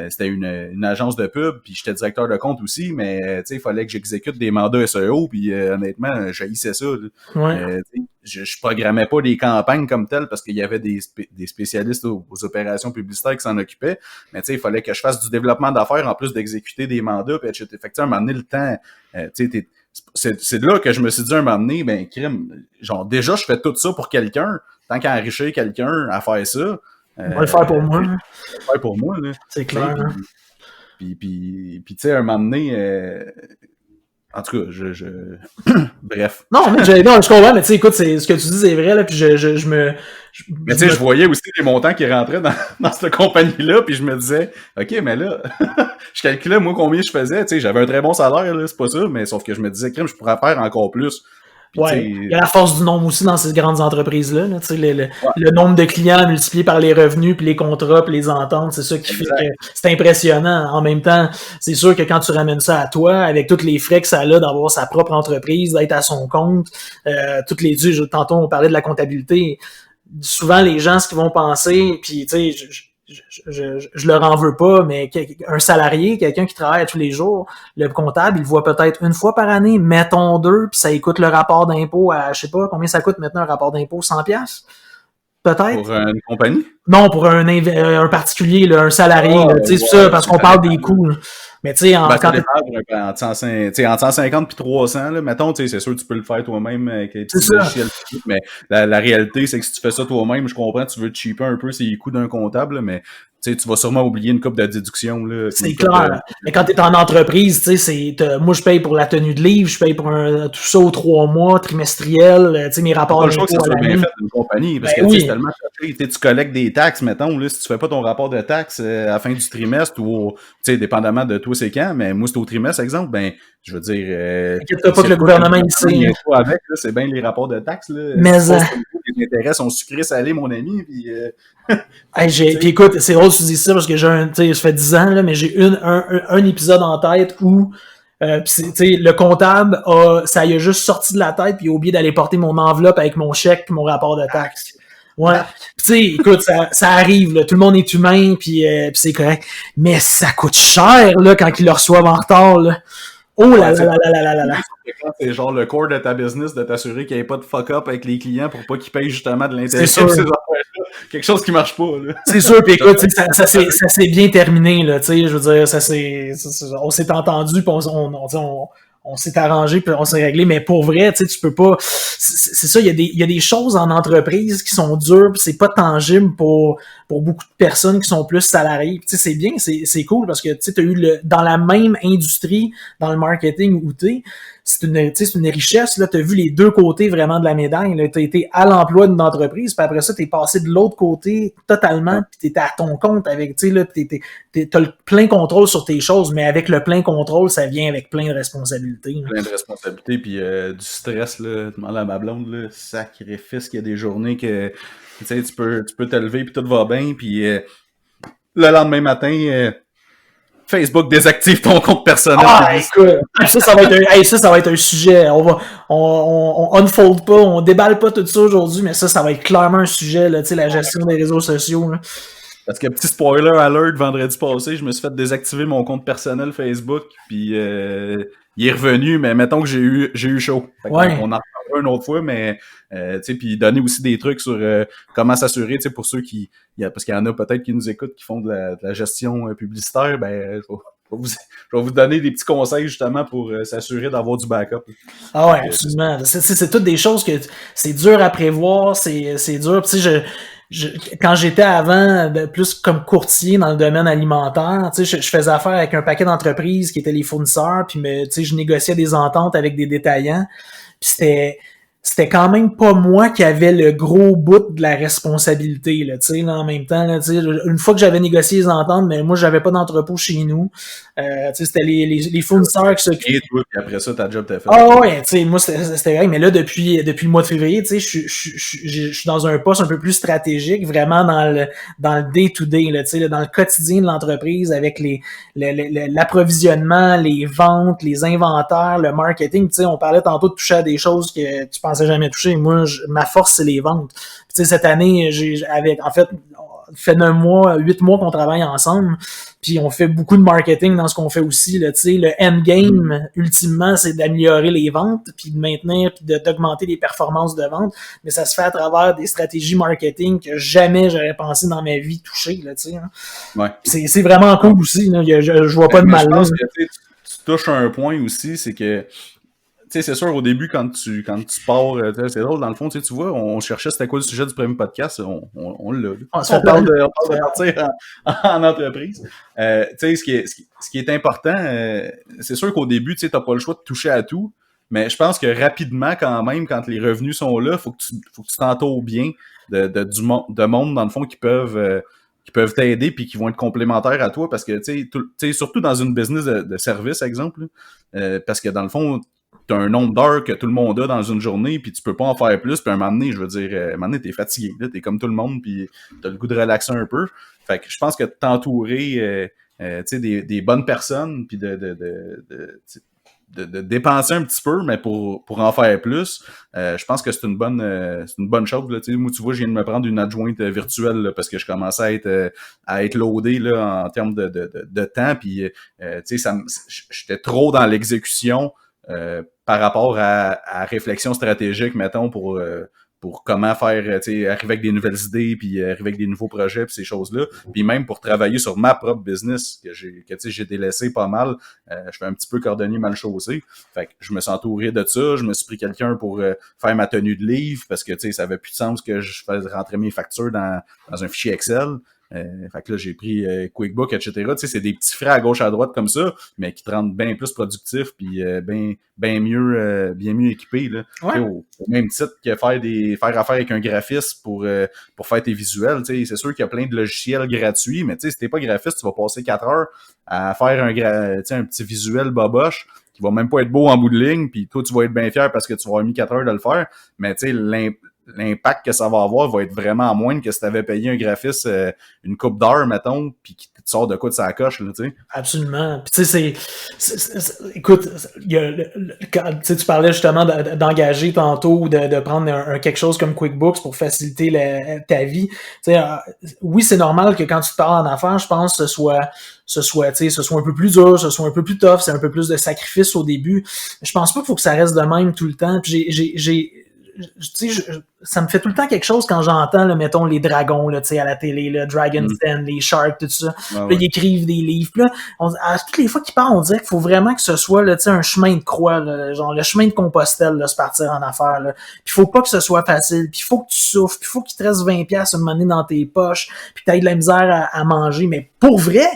c'était une agence de pub, puis j'étais directeur de compte aussi, mais il fallait que j'exécute des mandats SEO, puis honnêtement, j'haïssais ça. Ouais. je programmais pas des campagnes comme telles parce qu'il y avait des spécialistes aux opérations publicitaires qui s'en occupaient. Mais tu sais, il fallait que je fasse du développement d'affaires en plus d'exécuter des mandats, puis etc. Fait que, à un moment donné, le temps, tu sais, c'est là que je me suis dit, un moment donné, ben, crime, genre, déjà, je fais tout ça pour quelqu'un, tant qu'à enrichir quelqu'un à faire ça. On va le faire pour moi. On va le faire pour moi, là. C'est clair. Puis tu sais, un moment donné, en tout cas, bref. Non, mais je comprends, mais tu sais, écoute, ce que tu dis, c'est vrai, là, puis mais tu sais, je voyais aussi les montants qui rentraient dans cette compagnie-là, puis je me disais, OK, mais là, je calculais, moi, combien je faisais, tu sais, j'avais un très bon salaire, là, c'est pas ça, mais sauf que je me disais, crème, je pourrais faire encore plus. Puis, ouais, il y a la force du nombre aussi dans ces grandes entreprises-là. Là, le nombre de clients multiplié par les revenus, puis les contrats, puis les ententes, c'est ça qui fait que c'est impressionnant. En même temps, c'est sûr que quand tu ramènes ça à toi, avec tous les frais que ça a d'avoir sa propre entreprise, d'être à son compte, toutes les tantôt on parlait de la comptabilité, souvent les gens, ce qu'ils vont penser, puis tu sais, je leur en veux pas, mais un salarié, quelqu'un qui travaille tous les jours, le comptable, il le voit peut-être une fois par année, mettons 2, puis ça écoute le rapport d'impôt à, je sais pas, combien ça coûte maintenant un rapport d'impôt, 100$? Peut-être? Pour une compagnie? Non, pour un particulier, là, un salarié, tu sais, ça, parce qu'on parle des coûts. Là. Mais tu sais, entre 150 et 300, là, mettons, c'est sûr que tu peux le faire toi-même avec les petits logiciels. Mais la réalité, c'est que si tu fais ça toi-même, je comprends, tu veux te cheaper un peu les coûts d'un comptable, là, mais tu vas sûrement oublier une coupe de déduction. Là, c'est clair. Mais quand tu es en entreprise, moi, je paye pour la tenue de livre, je paye pour tout ça aux 3 mois, trimestriel, mes rapports d'impôt. C'est pas le choix que ça soit bien fait d'une compagnie, parce que c'est tellement cher. Tu collectes des taxes, mettons, là, si tu fais pas ton rapport de taxes à la fin du trimestre ou, dépendamment de toi, c'est quand, mais moi, c'est au trimestre, exemple, ben, je veux dire... T'inquiète pas que le gouvernement, il sait. C'est bien les rapports de taxes, là. Mais les intérêts sont sucrés salés, mon ami, puis... Puis écoute, c'est drôle que tu dis ça parce que ça fait 10 ans, là, mais j'ai un épisode en tête où le comptable ça y a juste sorti de la tête puis il a oublié d'aller porter mon enveloppe avec mon chèque puis mon rapport de taxe. Ouais. Puis tu sais, écoute, ça arrive, là, tout le monde est humain puis c'est correct. Mais ça coûte cher là quand ils le reçoivent en retard là. Oh là là là là là là là. C'est genre le core de ta business de t'assurer qu'il n'y ait pas de fuck-up avec les clients pour pas qu'ils payent justement de l'intérêt sur ces affaires-là. Quelque chose qui marche pas, là. C'est sûr, puis écoute, ça s'est bien terminé, là, tu sais, je veux dire, on s'est entendu, puis on s'est arrangé, puis on s'est réglé, mais pour vrai, tu sais, tu peux pas, c'est ça, il y a des choses en entreprise qui sont dures, puis c'est pas tangible pour beaucoup de personnes qui sont plus salariées. Tu sais, c'est bien, c'est cool, parce que, tu sais, t'as eu dans la même industrie, dans le marketing où t'es, c'est une richesse, là, t'as vu les deux côtés vraiment de la médaille, là, t'as été à l'emploi d'une entreprise, puis après ça, t'es passé de l'autre côté totalement, puis t'étais à ton compte avec, tu sais, là, t'as le plein contrôle sur tes choses, mais avec le plein contrôle, ça vient avec plein de responsabilités. Là. Plein de responsabilités, puis du stress, là, demande à ma blonde, là, sacrifice qu'il y a des journées que, tu sais, tu peux te lever, puis tout va bien, puis le lendemain matin... Facebook désactive ton compte personnel. Ah, écoute, ça va être un sujet. On unfold pas, on déballe pas tout ça aujourd'hui, mais ça va être clairement un sujet, là, tu sais, la gestion des réseaux sociaux, là. Parce que petit spoiler alert, vendredi passé, je me suis fait désactiver mon compte personnel Facebook, puis il est revenu, mais mettons que j'ai eu chaud. Ouais. On en reparlera une autre fois, mais tu sais, puis donner aussi des trucs sur comment s'assurer, tu sais, pour ceux parce qu'il y en a peut-être qui nous écoutent, qui font de la gestion publicitaire, ben je vais vous donner des petits conseils justement pour s'assurer d'avoir du backup. Ah ouais, absolument. C'est toutes des choses que c'est dur à prévoir, c'est dur. Tu sais, quand j'étais avant plus comme courtier dans le domaine alimentaire, tu sais, je faisais affaire avec un paquet d'entreprises qui étaient les fournisseurs, puis tu sais, je négociais des ententes avec des détaillants. Puis c'était quand même pas moi qui avait le gros bout de la responsabilité, là, tu sais, en même temps, là, tu sais, une fois que j'avais négocié les ententes, mais moi, j'avais pas d'entrepôt chez nous, tu sais, c'était les fournisseurs qui s'occupaient. Et toi, puis après ça, ta job t'a fait. Ah ouais, tu sais, moi, c'était vrai, mais là, depuis le mois de février, tu sais, je suis dans un poste un peu plus stratégique, vraiment dans le day-to-day, là, tu sais, dans le quotidien de l'entreprise, avec l'approvisionnement, les ventes, les inventaires, le marketing, tu sais, on parlait tantôt de toucher à des choses que tu pensais jamais toucher. Moi, ma force, c'est les ventes. Tu sais, cette année, fait 8 mois qu'on travaille ensemble, puis on fait beaucoup de marketing dans ce qu'on fait aussi, là, tu sais, le endgame, ultimement, c'est d'améliorer les ventes, puis de maintenir, puis d'augmenter les performances de vente, mais ça se fait à travers des stratégies marketing que jamais j'aurais pensé dans ma vie toucher, là, tu sais, hein. Ouais. C'est vraiment cool aussi, là. Je vois pas de mal là. Je pense que tu touches un point aussi, c'est que tu sais, c'est sûr, au début, quand tu pars, c'est drôle, dans le fond, tu vois, on cherchait c'était quoi le sujet du premier podcast, on l'a. On parle de partir en entreprise. Tu sais, ce qui est important, c'est sûr qu'au début, tu sais, t'as pas le choix de toucher à tout, mais je pense que rapidement, quand même, quand les revenus sont là, faut que tu t'entoures bien de monde, dans le fond, qui peuvent t'aider puis qui vont être complémentaires à toi, parce que, tu sais, surtout dans une business de service, exemple, parce que dans le fond, t'as un nombre d'heures que tout le monde a dans une journée, puis tu peux pas en faire plus, puis un moment donné, je veux dire, un moment donné, t'es fatigué, là, t'es comme tout le monde, puis t'as le goût de relaxer un peu. Fait que je pense que t'entourer, tu sais, des bonnes personnes, puis de dépenser un petit peu, mais pour en faire plus, je pense que c'est une bonne chose, là. Tu sais, moi, tu vois, je viens de me prendre une adjointe virtuelle, là, parce que je commençais à être loadé, là, en termes de temps, puis tu sais, j'étais trop dans l'exécution par rapport à réflexion stratégique, mettons, pour comment faire, tu sais, arriver avec des nouvelles idées, puis arriver avec des nouveaux projets, puis ces choses-là. Puis même pour travailler sur ma propre business, que tu sais, j'ai délaissé pas mal. Je fais un petit peu cordonnier mal chaussé. Fait que je me suis entouré de ça. Je me suis pris quelqu'un pour faire ma tenue de livre, parce que, tu sais, ça avait plus de sens que je fasse rentrer mes factures dans un fichier Excel. Fait que là, j'ai pris QuickBook, etc. Tu sais, c'est des petits frais à gauche, à droite comme ça, mais qui te rendent bien plus productif, puis bien mieux équipé, là. Ouais. Au même titre que faire affaire avec un graphiste pour faire tes visuels. Tu sais, c'est sûr qu'il y a plein de logiciels gratuits, mais tu sais, si t'es pas graphiste, tu vas passer 4 heures à faire un petit visuel boboche qui va même pas être beau en bout de ligne, puis toi, tu vas être bien fier parce que tu vas avoir mis 4 heures de le faire, mais tu sais, l'impact que ça va avoir va être vraiment moindre que si tu avais payé un graphiste une coupe d'heure, mettons, puis qui te sort de quoi de sa coche, là, tu sais. Absolument. Puis tu sais, écoute, tu parlais justement d'engager tantôt ou de prendre quelque chose comme QuickBooks pour faciliter ta vie. Tu sais, oui, c'est normal que quand tu te parles en affaires, je pense que ce soit un peu plus dur, ce soit un peu plus tough, c'est un peu plus de sacrifice au début. Je pense pas qu'il faut que ça reste de même tout le temps. Puis ça me fait tout le temps quelque chose quand j'entends, là, mettons, les dragons, là, à la télé, là, Dragon's Den, les Sharks, tout ça. Ah, puis là, ils écrivent des livres. Puis là, à toutes les fois qu'ils parlent, on dirait qu'il faut vraiment que ce soit, là, un chemin de croix, là, genre le chemin de Compostelle, là, se partir en affaires, là. Puis il faut pas que ce soit facile, puis il faut que tu souffres, puis il faut qu'il te reste 20$ à un moment donné dans tes poches, puis que t'aies de la misère à manger. Mais pour vrai,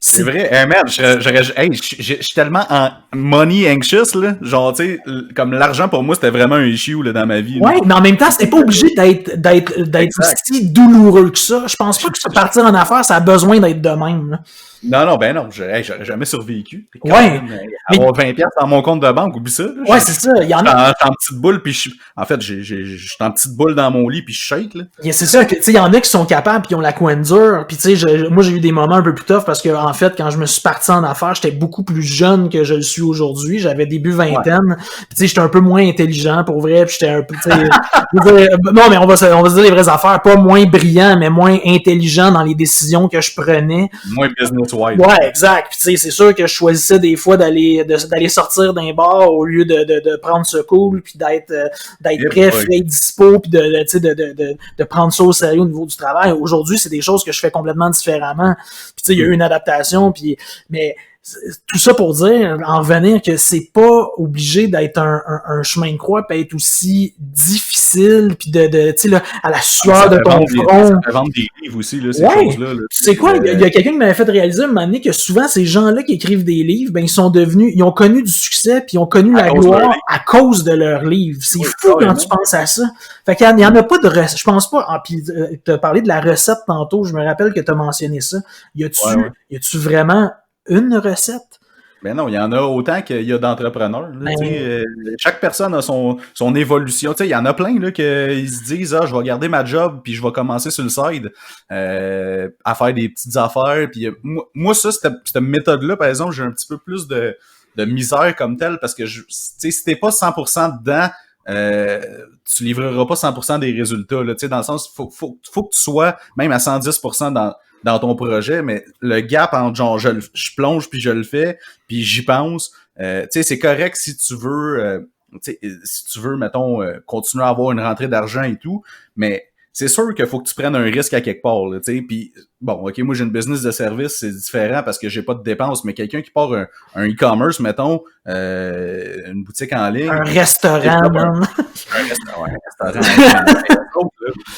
c'est vrai, merde, je suis tellement en money anxious, là. Genre, tu sais, comme l'argent pour moi, c'était vraiment un issue, là, dans ma vie. Ouais, mais en même temps, c'était pas obligé d'être aussi douloureux que ça. Je pense pas que partir en affaires, ça a besoin d'être de même, là. Non, ben non, j'aurais jamais survécu. Ouais. Avoir 20$ dans mon compte de banque, oublie ça. Là, ouais, c'est ça. Il y en a. Je suis en petite boule, puis en fait, je suis en petite boule dans mon lit, puis je shake, là. C'est ça, tu sais, il y en a qui sont capables, puis qui ont la coin dure. Puis tu sais, moi, j'ai eu des moments un peu plus tough parce que, en fait, quand je me suis parti en affaires, j'étais beaucoup plus jeune que je le suis aujourd'hui. J'avais début vingtaine. Puis tu sais, j'étais un peu moins intelligent, pour vrai. Puis j'étais un peu, tu sais, non, mais on va se dire les vraies affaires. Pas moins brillant, mais moins intelligent dans les décisions que je prenais. Moins business-wide. Ouais, exact. Puis tu sais, c'est sûr que je choisissais des fois d'aller sortir d'un bar au lieu de prendre ce cool, puis d'être prêt, frais, dispo, puis de prendre ça au sérieux au niveau du travail. Aujourd'hui, c'est des choses que je fais complètement différemment. Puis tu sais, il y a eu une adaptation, puis mais tout ça pour dire, en revenir que c'est pas obligé d'être un chemin de croix, puis être aussi difficile, puis tu sais, là, à la sueur de ton front. Ça fait vendre des livres aussi, là, ces choses-là. Tu sais quoi, il y a quelqu'un qui m'avait fait réaliser à un moment donné que souvent, ces gens-là qui écrivent des livres, ben, ils ont connu du succès, puis ils ont connu la gloire à cause de leurs livres. C'est fou quand tu penses à ça. Fait qu'il y en a pas de recette. Je pense pas, puis t'as parlé de la recette tantôt, je me rappelle que t'as mentionné ça. Y a-tu vraiment une recette? Ben non, il y en a autant qu'il y a d'entrepreneurs. Chaque personne a son évolution. Il y en a plein là, qui se disent je vais garder ma job puis je vais commencer sur le side à faire des petites affaires. Puis moi, cette méthode-là, par exemple, j'ai un petit peu plus de misère comme telle parce que si t'es pas 100% dedans, tu livreras pas 100% des résultats, là, tu sais, dans le sens, faut que tu sois même à 110% dans ton projet, mais le gap entre genre je plonge puis je le fais, puis j'y pense, tu sais, c'est correct si tu veux, si tu veux, mettons, continuer à avoir une rentrée d'argent et tout, mais c'est sûr qu'il faut que tu prennes un risque à quelque part, tu sais, puis bon, ok, moi j'ai une business de service, c'est différent parce que j'ai pas de dépenses, mais quelqu'un qui part un e-commerce, mettons, une boutique en ligne. Un restaurant, man. Un restaurant.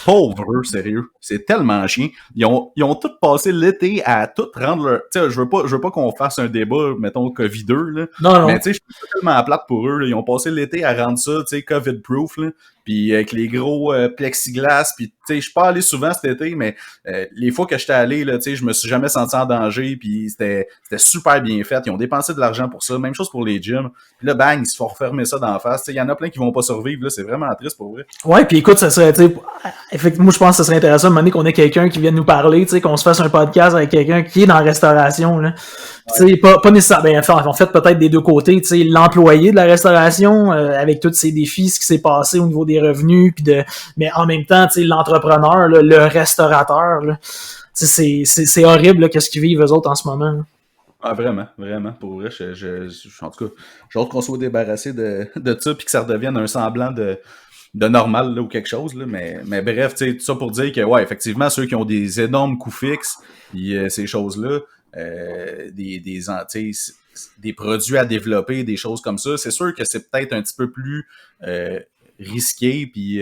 Pauvres, sérieux. C'est tellement chien. Ils ont tout passé l'été à tout rendre leur... Tu sais, je veux pas qu'on fasse un débat, mettons, COVID-2, là. Non. Mais tu sais, je suis tellement plate pour eux, là. Ils ont passé l'été à rendre ça, tu sais, COVID-proof, là. Puis avec les gros plexiglas, puis tu sais, je suis pas allé souvent cet été, mais les fois que j'étais allé, là, tu sais, je me suis jamais senti en danger, puis c'était super bien fait. Ils ont dépensé de l'argent pour ça. Même chose pour les gyms. Puis là, bang, ils se font refermer ça d'en face. Tu sais, il y en a plein qui vont pas survivre, là. C'est vraiment triste pour vrai. Ouais, puis écoute, ça serait, tu sais, effectivement, moi je pense que ça serait intéressant de demander qu'on ait quelqu'un qui vienne nous parler, tu sais, qu'on se fasse un podcast avec quelqu'un qui est dans la restauration, là. Tu sais, pas nécessairement, en fait, peut-être des deux côtés, tu sais, l'employé de la restauration, avec tous ses défis, ce qui s'est passé au niveau des revenus, puis mais en même temps, tu sais, l'entrepreneur, là, le restaurateur, là, tu sais, c'est horrible, là, qu'est-ce qu'ils vivent eux autres en ce moment, là. Ah, vraiment. Pour vrai, en tout cas, j'ai hâte qu'on soit débarrassé de ça, puis que ça redevienne un semblant de normal, là, ou quelque chose, là. Mais bref, tu sais, tout ça pour dire que, ouais, effectivement, ceux qui ont des énormes coûts fixes, puis ces choses-là, des produits à développer, des choses comme ça, c'est sûr que c'est peut-être un petit peu plus risqué, puis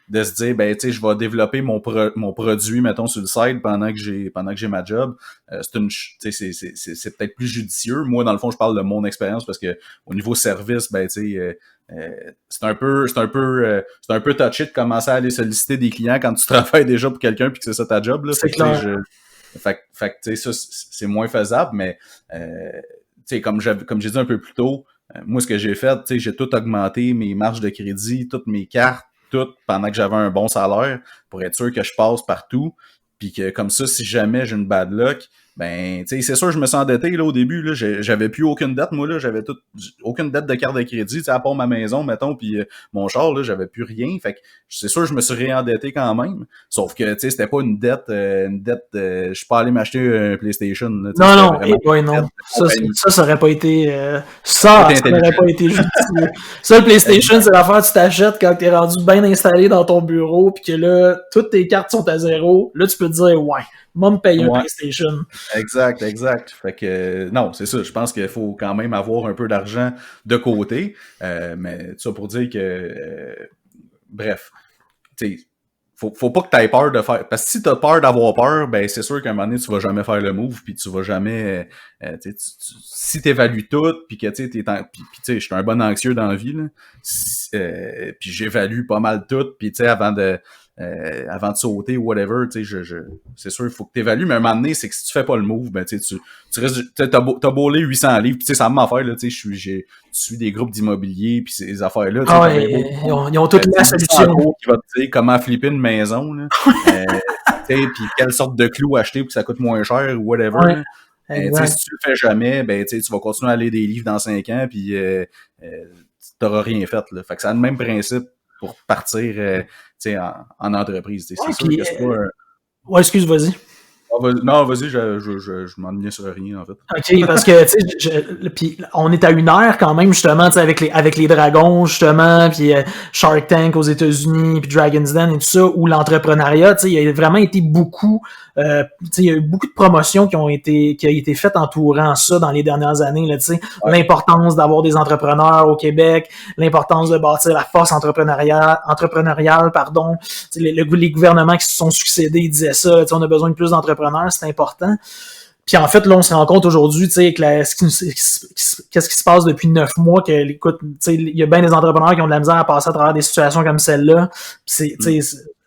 de se dire, ben, tu sais, je vais développer mon produit, mettons, sur le site pendant que j'ai ma job. C'est peut-être plus judicieux. Moi, dans le fond, je parle de mon expérience parce que au niveau service, ben, tu sais, c'est un peu touché de commencer à aller solliciter des clients quand tu travailles déjà pour quelqu'un puis que c'est ça ta job, là. C'est clair. Fait que, tu sais, ça, c'est moins faisable, mais, tu sais, comme j'ai dit un peu plus tôt, moi, ce que j'ai fait, tu sais, j'ai tout augmenté, mes marges de crédit, toutes mes cartes, tout, pendant que j'avais un bon salaire, pour être sûr que je passe partout, puis que, comme ça, si jamais j'ai une bad luck, ben, tu sais, c'est sûr, je me suis endetté, là, au début, là, j'avais plus aucune dette, moi, là, aucune dette de carte de crédit, tu sais, à part ma maison, mettons, puis mon char, là, j'avais plus rien, fait que, c'est sûr, je me suis réendetté quand même, sauf que, tu sais, c'était pas une dette, je suis pas allé m'acheter un PlayStation, là, non, non, ça aurait pas été, ça aurait pas été judicieux. Ça, le PlayStation, c'est l'affaire que tu t'achètes quand t'es rendu bien installé dans ton bureau, puis que là, toutes tes cartes sont à zéro, là, tu peux te dire, ouais, moi me payer un PlayStation. Exact. Fait que non, c'est ça. Je pense qu'il faut quand même avoir un peu d'argent de côté. Mais ça pour dire que bref, tu sais, faut pas que tu aies peur de faire. Parce que si tu as peur d'avoir peur, ben c'est sûr qu'à un moment donné, tu vas jamais faire le move, puis tu vas jamais. Si tu évalues tout, puis que tu sais, puis tu sais, je suis un bon anxieux dans la vie, là. Puis j'évalue pas mal tout, puis tu sais, avant de sauter ou whatever, tu sais, c'est sûr, il faut que tu évalues, mais à un moment donné, c'est que si tu fais pas le move, ben tu restes, t'as beaulé 800 livres, puis tu sais, ça m'affaire, là, tu sais, je suis des groupes d'immobilier, puis ces affaires-là, tu sais, ils ont toutes la solution. Qui va te dire comment flipper une maison, là, tu sais, puis quelle sorte de clous acheter pour que ça coûte moins cher ou whatever, si tu le fais jamais, ben tu vas continuer à lire des livres dans 5 ans, puis t'auras rien fait, là. Fait que ça a le même principe pour partir en entreprise. C'est sûr que c'est pas... Ouais, excuse, vas-y. Non, vas-y, je m'ennuyais sur rien, en fait. OK, parce que, tu sais, puis on est à 1 heure quand même, justement, tu sais, avec les dragons, justement, puis Shark Tank aux États-Unis, puis Dragon's Den et tout ça, où l'entrepreneuriat, tu sais, il y a vraiment été beaucoup, tu sais, il y a eu beaucoup de promotions qui ont été faites entourant ça dans les dernières années, là, tu sais, l'importance d'avoir des entrepreneurs au Québec, l'importance de bâtir la force entrepreneuriale, pardon, tu sais, les gouvernements qui se sont succédés, ils disaient ça, tu sais, on a besoin de plus d'entrepreneurs, c'est important. Puis en fait, là, on se rend compte aujourd'hui, tu sais, qu'est-ce qui se passe depuis 9 mois, que, écoute, tu sais, il y a bien des entrepreneurs qui ont de la misère à passer à travers des situations comme celle-là. Tu sais,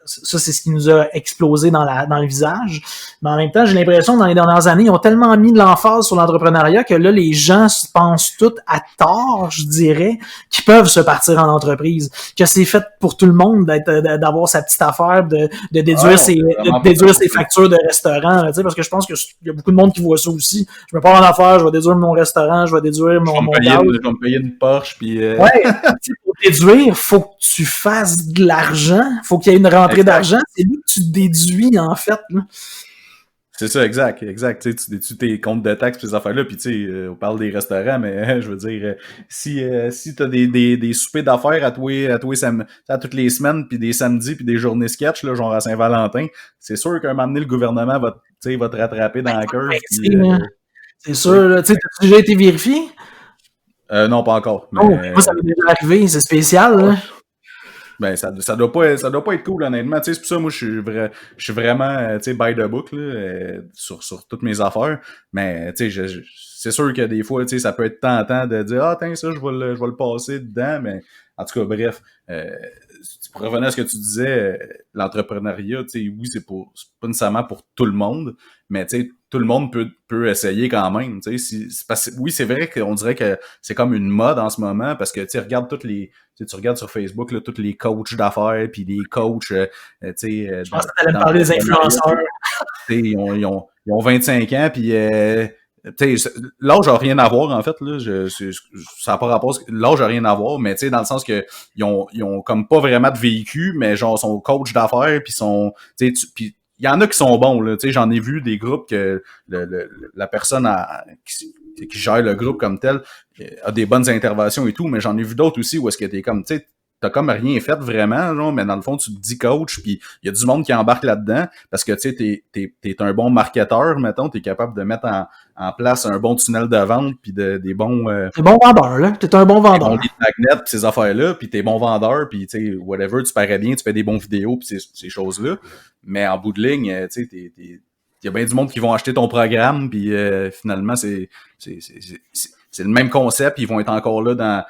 ça, c'est ce qui nous a explosé dans le visage. Mais en même temps, j'ai l'impression que dans les dernières années, ils ont tellement mis de l'emphase sur l'entrepreneuriat que là, les gens se pensent tous à tort, je dirais, qu'ils peuvent se partir en entreprise. Que c'est fait pour tout le monde d'avoir sa petite affaire, de déduire ses factures de restaurant, là, parce que je pense qu'il y a beaucoup de monde qui voit ça aussi. Je me pars en affaires, je vais déduire mon restaurant, je vais déduire mon gaz. Je vais me payer une Porsche, puis... Ouais, pour déduire, faut que tu fasses de l'argent, faut qu'il y ait une rentrée d'argent, c'est lui que tu déduis, en fait, là. C'est ça, exact. Tu déduis tes comptes de taxes pis ces affaires-là, puis on parle des restaurants, mais je veux dire, si t'as des soupers d'affaires à toutes les semaines, puis des samedis, puis des journées sketch, là, genre à Saint-Valentin, c'est sûr qu'à un moment donné, le gouvernement va te rattraper dans la curve. C'est sûr, là. Tu sais, t'as déjà été vérifié? Non, pas encore. Mais, moi, ça m'est déjà arrivé, c'est spécial, là. Ben, ça doit pas être cool, honnêtement. C'est pour ça, moi, je suis vraiment, by the book, là, sur toutes mes affaires. Mais, c'est sûr que des fois, ça peut être tentant de dire, ah, tiens, ça, je vais le passer dedans. Mais, en tout cas, bref, pour revenir à ce que tu disais, l'entrepreneuriat, oui, c'est pas nécessairement pour tout le monde, mais, tout le monde peut essayer quand même. Oui, c'est vrai qu'on dirait que c'est comme une mode en ce moment, parce que, tu regardes tu regardes sur Facebook, là, tous les coachs d'affaires, puis les coachs, je pense que t'allais me parler des influenceurs. Ils ont 25 ans, puis l'âge n'a rien à voir, en fait, là. Ça n'a pas rapport, l'âge n'a rien à voir, mais dans le sens que ils ont comme pas vraiment de véhicule, mais genre sont coach d'affaires, puis puis il y en a qui sont bons, là. J'en ai vu des groupes que la personne qui gère le groupe comme tel a des bonnes interventions et tout, mais j'en ai vu d'autres aussi où est-ce que t'es comme, t'as comme rien fait vraiment, genre, mais dans le fond, tu te dis coach, puis il y a du monde qui embarque là-dedans, parce que, t'es un bon marketeur, mettons, t'es capable de mettre en place un bon tunnel de vente, puis des bons... T'es bon vendeur, là. T'es un bon vendeur. Des magnets, pis ces affaires-là, puis t'es bon vendeur, puis, whatever, tu parais bien, tu fais des bons vidéos, puis ces choses-là. Mais en bout de ligne, il y a bien du monde qui vont acheter ton programme, puis finalement, c'est le même concept, ils vont être encore là dans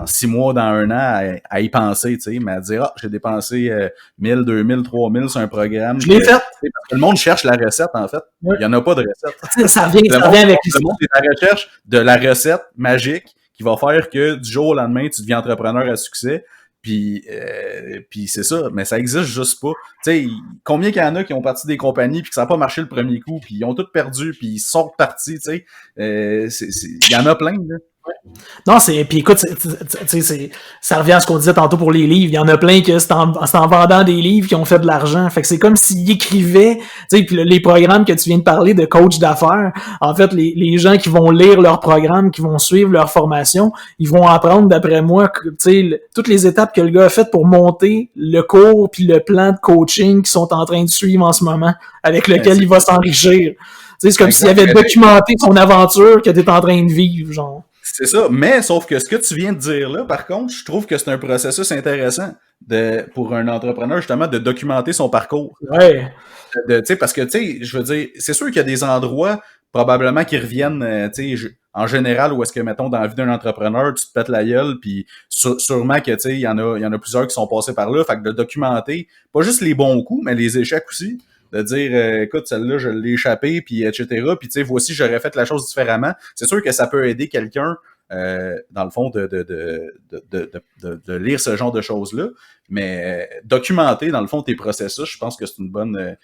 6 mois, dans 1 an à y penser, mais à dire, ah, j'ai dépensé 1000, 2000, 3000 sur un programme. Je l'ai fait. Parce que le monde cherche la recette, en fait. Ouais. Il n'y en a pas de recette. Ça revient avec le monde est à la recherche de la recette magique qui va faire que du jour au lendemain, tu deviens entrepreneur à succès. Puis c'est ça, mais ça existe juste pas. Tu sais, combien qu'il y en a qui ont parti des compagnies puis que ça n'a pas marché le premier coup, puis ils ont tout perdu, puis ils sont repartis, tu sais. Il y en a plein, là. Non, puis écoute, ça revient à ce qu'on disait tantôt pour les livres. Il y en a plein que c'est en vendant des livres qui ont fait de l'argent. Fait que c'est comme s'ils écrivaient, tu sais, puis les programmes que tu viens de parler de coach d'affaires, en fait, les gens qui vont lire leur programme, qui vont suivre leur formation, ils vont apprendre, d'après moi, tu sais, toutes les étapes que le gars a faites pour monter le cours puis le plan de coaching qu'ils sont en train de suivre en ce moment, avec lequel il va s'enrichir. Tu sais, c'est comme s'il avait documenté son aventure que t'es en train de vivre, genre. C'est ça, mais sauf que ce que tu viens de dire là, par contre, je trouve que c'est un processus intéressant pour un entrepreneur, justement, de documenter son parcours. Ouais. Parce que, je veux dire, c'est sûr qu'il y a des endroits, probablement, qui reviennent, en général, où est-ce que, mettons, dans la vie d'un entrepreneur, tu te pètes la gueule, puis sûrement que, il y en a plusieurs qui sont passés par là, fait que de documenter, pas juste les bons coups, mais les échecs aussi, de dire, écoute, celle-là, je l'ai échappé, puis etc., puis voici, j'aurais fait la chose différemment. C'est sûr que ça peut aider quelqu'un, dans le fond, de lire ce genre de choses-là, mais documenter, dans le fond, tes processus, je pense que c'est une bonne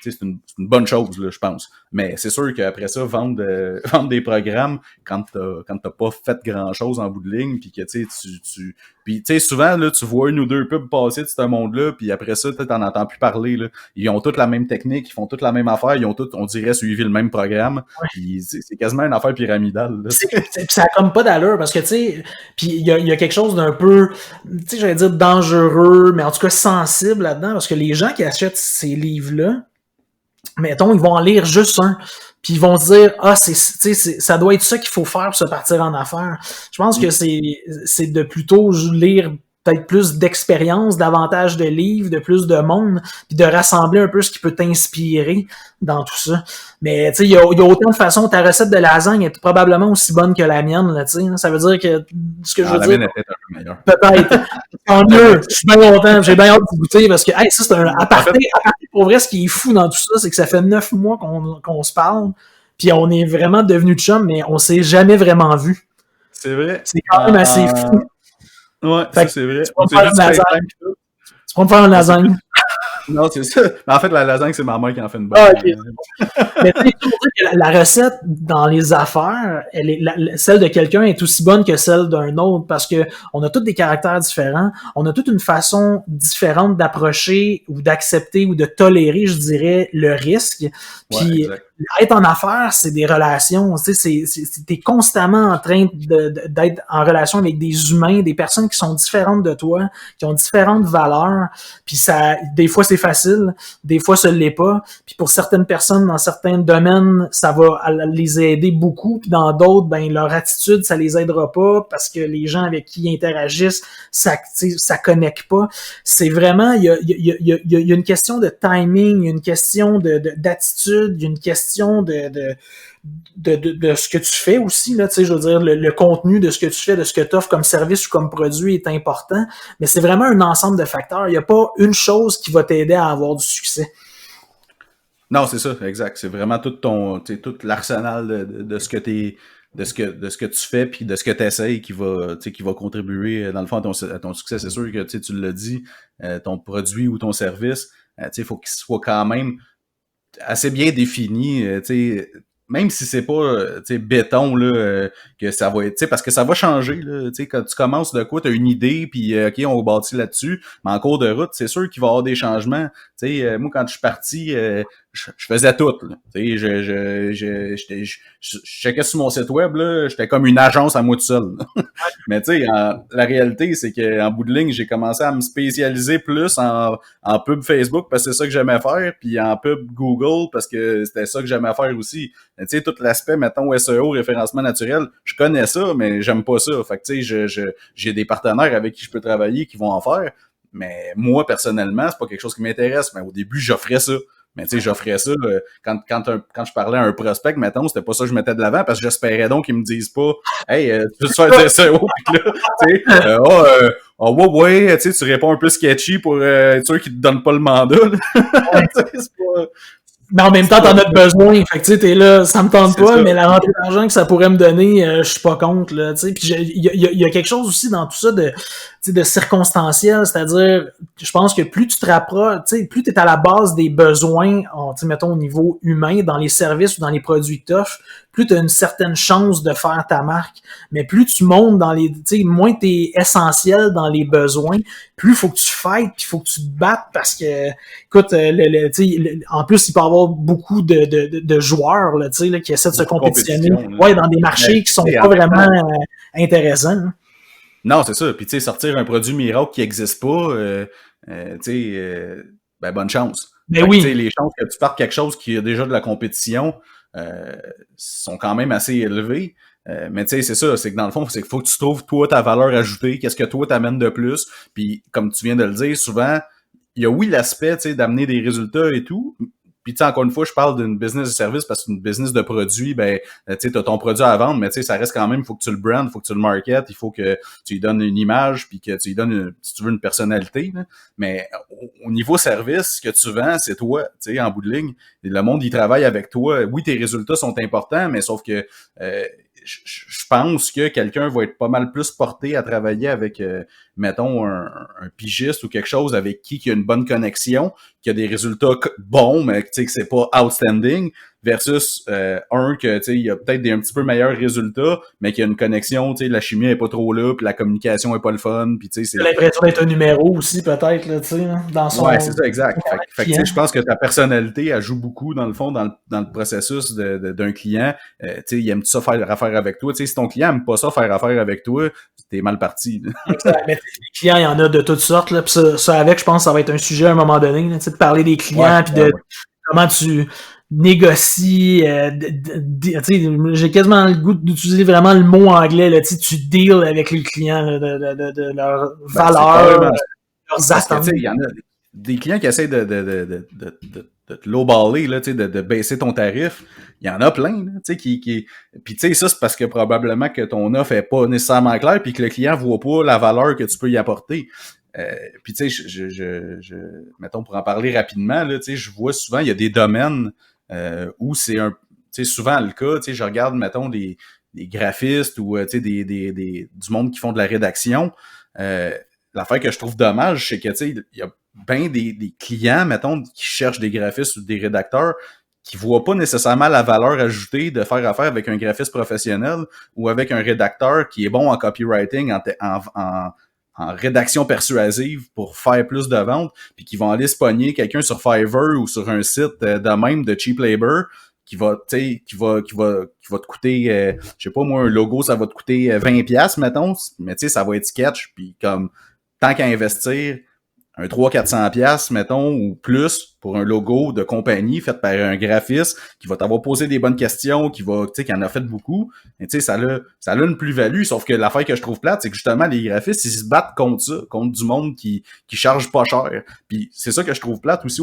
c'est une bonne chose, là, je pense. Mais c'est sûr qu'après ça, vendre des programmes quand t'as pas fait grand-chose en bout de ligne, puis que puis souvent, là, tu vois 1 ou 2 pubs passer de ce monde-là, puis après ça, t'en entends plus parler, là. Ils ont toutes la même technique, ils font toutes la même affaire, ils ont tous, on dirait, suivi le même programme. Ouais. Puis c'est quasiment une affaire pyramidale, là. Puis ça a comme pas d'allure, parce que, tu sais, puis il y a quelque chose d'un peu, tu sais, j'allais dire dangereux, mais en tout cas sensible là-dedans, parce que les gens qui achètent ces livres-là, mettons, ils vont en lire juste un, puis ils vont se dire, ah, ça doit être ça qu'il faut faire pour se partir en affaires. Je pense que c'est de plutôt lire peut-être plus d'expérience, davantage de livres, de plus de monde, puis de rassembler un peu ce qui peut t'inspirer dans tout ça. Mais tu sais, il y a autant de façons. Ta recette de lasagne est probablement aussi bonne que la mienne, là, tu sais. Ça veut dire que ce que je veux dire, la mienne est peut-être un peu meilleure. peut-être. Tant mieux, je suis bien content, j'ai bien hâte de goûter parce que hey, ça c'est un aparté, pour vrai, ce qui est fou dans tout ça, c'est que ça fait 9 mois qu'on se parle, puis on est vraiment devenus chums, mais on s'est jamais vraiment vu. C'est vrai. C'est quand même assez fou. Ouais, Fait ça c'est vrai. Tu vas me faire une lasagne. Tu vas me faire une lasagne. Non, c'est ça. Mais en fait, la lasagne, c'est ma mère qui en fait une bonne. Ah, okay. Mais tu sais, la recette dans les affaires, celle de quelqu'un est aussi bonne que celle d'un autre parce que on a tous des caractères différents, on a toute une façon différente d'approcher ou d'accepter ou de tolérer, je dirais, le risque. Puis être en affaires, c'est des relations. Tu sais, t'es constamment en train d'être en relation avec des humains, des personnes qui sont différentes de toi, qui ont différentes valeurs. Puis ça, des fois c'est facile, des fois ça l'est pas. Puis pour certaines personnes dans certains domaines, ça va les aider beaucoup. Puis dans d'autres, ben leur attitude, ça les aidera pas parce que les gens avec qui ils interagissent, ça connecte pas. C'est vraiment, il y a une question de timing, il y a une question d'attitude, il y a une question de ce que tu fais aussi, là, tu sais, je veux dire, le contenu de ce que tu fais, de ce que tu offres comme service ou comme produit est important, mais c'est vraiment un ensemble de facteurs. Il n'y a pas une chose qui va t'aider à avoir du succès. Non, c'est ça, exact. C'est vraiment tout l'arsenal de ce que t'es, de ce que tu fais puis de ce que tu essayes qui va contribuer dans le fond à ton succès. C'est sûr que tu l'as dit, ton produit ou ton service, il faut qu'il soit quand même assez bien défini, même si c'est pas béton là, que ça va être, parce que ça va changer là, quand tu commences de quoi, tu as une idée puis OK, on va bâtir là-dessus, mais en cours de route, c'est sûr qu'il va y avoir des changements. Moi quand je suis parti, je faisais tout là. Je checkais sur mon site web là, j'étais comme une agence à moi tout seul. Mais la réalité c'est que en bout de ligne, j'ai commencé à me spécialiser plus en pub Facebook parce que c'est ça que j'aimais faire, puis en pub Google parce que c'était ça que j'aimais faire aussi. Tout l'aspect, mettons, SEO, référencement naturel, je connais ça, mais j'aime pas ça. Fait que, j'ai des partenaires avec qui je peux travailler qui vont en faire. Mais moi, personnellement, c'est pas quelque chose qui m'intéresse. Mais au début, j'offrais ça. Mais j'offrais ça quand je parlais à un prospect, mettons, c'était pas ça que je mettais de l'avant parce que j'espérais donc qu'ils me disent pas hey, tu peux faire du SEO pis là, ouais, tu réponds un peu sketchy pour être sûr qu'ils te donnent pas le mandat. C'est pas. Mais en même temps, t'en as besoin. Fait que tu sais, t'es là, ça me tente pas, mais la rentrée d'argent que ça pourrait me donner, je suis pas contre, là, tu sais. Puis il y a quelque chose aussi dans tout ça de circonstanciel, c'est-à-dire, je pense que plus tu te rapproches, tu sais, plus t'es à la base des besoins, mettons au niveau humain, dans les services ou dans les produits que t'offres, plus tu as une certaine chance de faire ta marque. Mais plus tu montes dans les, tu sais, moins t'es essentiel dans les besoins, plus faut que tu fights, puis faut que tu te battes parce que, écoute, en plus il peut y avoir beaucoup de joueurs là, tu sais, qui essaient de se compétitionner, dans des marchés qui sont pas vraiment intéressants. Hein. Non, c'est ça. Puis tu sais, sortir un produit miracle qui n'existe pas, bonne chance. Mais oui. Les chances que tu partes quelque chose qui a déjà de la compétition sont quand même assez élevées. Mais tu sais, c'est ça, c'est que dans le fond, c'est qu'il faut que tu trouves toi ta valeur ajoutée, qu'est-ce que toi t'amènes de plus. Puis comme tu viens de le dire, souvent, il y a oui l'aspect, tu sais, d'amener des résultats et tout. Puis tu sais, encore une fois, je parle d'une business de service parce qu'une business de produit, tu sais, t'as ton produit à vendre, mais tu sais, ça reste quand même, il faut que tu le brandes, il faut que tu le marketes, il faut que tu lui donnes une image, puis que tu lui donnes, si tu veux, une personnalité. Là. Mais au niveau service, ce que tu vends, c'est toi, tu sais, en bout de ligne. Le monde, il travaille avec toi. Oui, tes résultats sont importants, mais sauf que je pense que quelqu'un va être pas mal plus porté à travailler avec, mettons, un pigiste ou quelque chose avec qui il a une bonne connexion, qui a des résultats bons, mais tu sais que c'est pas outstanding, versus un que tu sais il a peut-être un petit peu meilleurs résultats, mais qui a une connexion, tu sais la chimie est pas trop là, puis la communication est pas le fun, puis tu sais c'est l'impression d'être un numéro aussi peut-être là, tu sais dans son. Ouais, c'est ça, exact. Fait que je pense que ta personnalité elle joue beaucoup dans le fond dans le processus d'un client. Tu sais il aime ça faire affaire avec toi. Tu sais si ton client aime pas ça faire affaire avec toi, t'es mal parti. Exact. Mais les clients, il y en a de toutes sortes là, puis ça avec, je pense, ça va être un sujet à un moment donné, là, tu sais, de parler des clients puis de comment tu négocies, j'ai quasiment le goût d'utiliser vraiment le mot anglais, là, tu deals avec les clients là, de leurs valeurs, leurs attentes. Il y en a des clients qui essayent de te lowballer, là, de baisser ton tarif. Il y en a plein, là, puis tu sais, ça, c'est parce que probablement que ton offre est pas nécessairement claire puis que le client voit pas la valeur que tu peux y apporter. Puis tu sais, mettons pour en parler rapidement, là, tu sais, je vois souvent il y a des domaines où c'est tu sais, souvent le cas, tu sais, je regarde, mettons, des graphistes ou tu sais, du monde qui font de la rédaction. L'affaire que je trouve dommage, c'est que tu sais, il y a bien des clients, mettons, qui cherchent des graphistes ou des rédacteurs qui voient pas nécessairement la valeur ajoutée de faire affaire avec un graphiste professionnel ou avec un rédacteur qui est bon en copywriting, en rédaction persuasive pour faire plus de ventes, puis qui vont aller se pogner quelqu'un sur Fiverr ou sur un site de même de cheap labor qui va te coûter je sais pas moi, un logo ça va te coûter 20$, mettons, mais tu sais ça va être sketch, puis comme tant qu'à investir un 300-400$, mettons, ou plus, pour un logo de compagnie fait par un graphiste qui va t'avoir posé des bonnes questions, qui en a fait beaucoup. Et tu sais, ça a une plus-value, sauf que l'affaire que je trouve plate, c'est que justement, les graphistes, ils se battent contre ça, contre du monde qui charge pas cher. Puis c'est ça que je trouve plate aussi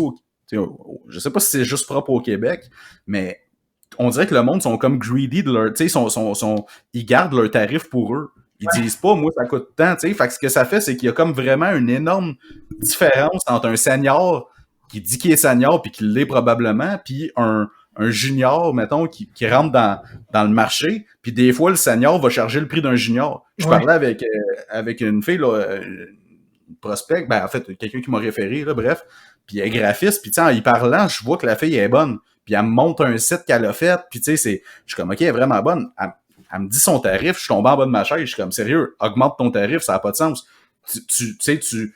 je sais pas si c'est juste propre au Québec, mais on dirait que le monde sont comme greedy de leur, tu sais, ils gardent leur tarif pour eux. Ils disent pas, moi, ça coûte tant, tu sais. Fait que ce que ça fait, c'est qu'il y a comme vraiment une énorme différence entre un senior qui dit qu'il est senior puis qu'il l'est probablement, puis un junior, mettons, qui rentre dans le marché, puis des fois, le senior va charger le prix d'un junior. Je parlais avec une fille, là, une prospect, ben en fait, quelqu'un qui m'a référé, là, bref, puis elle est graphiste, puis tu sais, en y parlant, je vois que la fille est bonne, puis elle me montre un site qu'elle a fait, puis tu sais, je suis comme, OK, elle est vraiment bonne. Elle me dit son tarif, je suis tombé en bas de ma chaise, je suis comme, sérieux, augmente ton tarif, ça n'a pas de sens. Tu sais, tu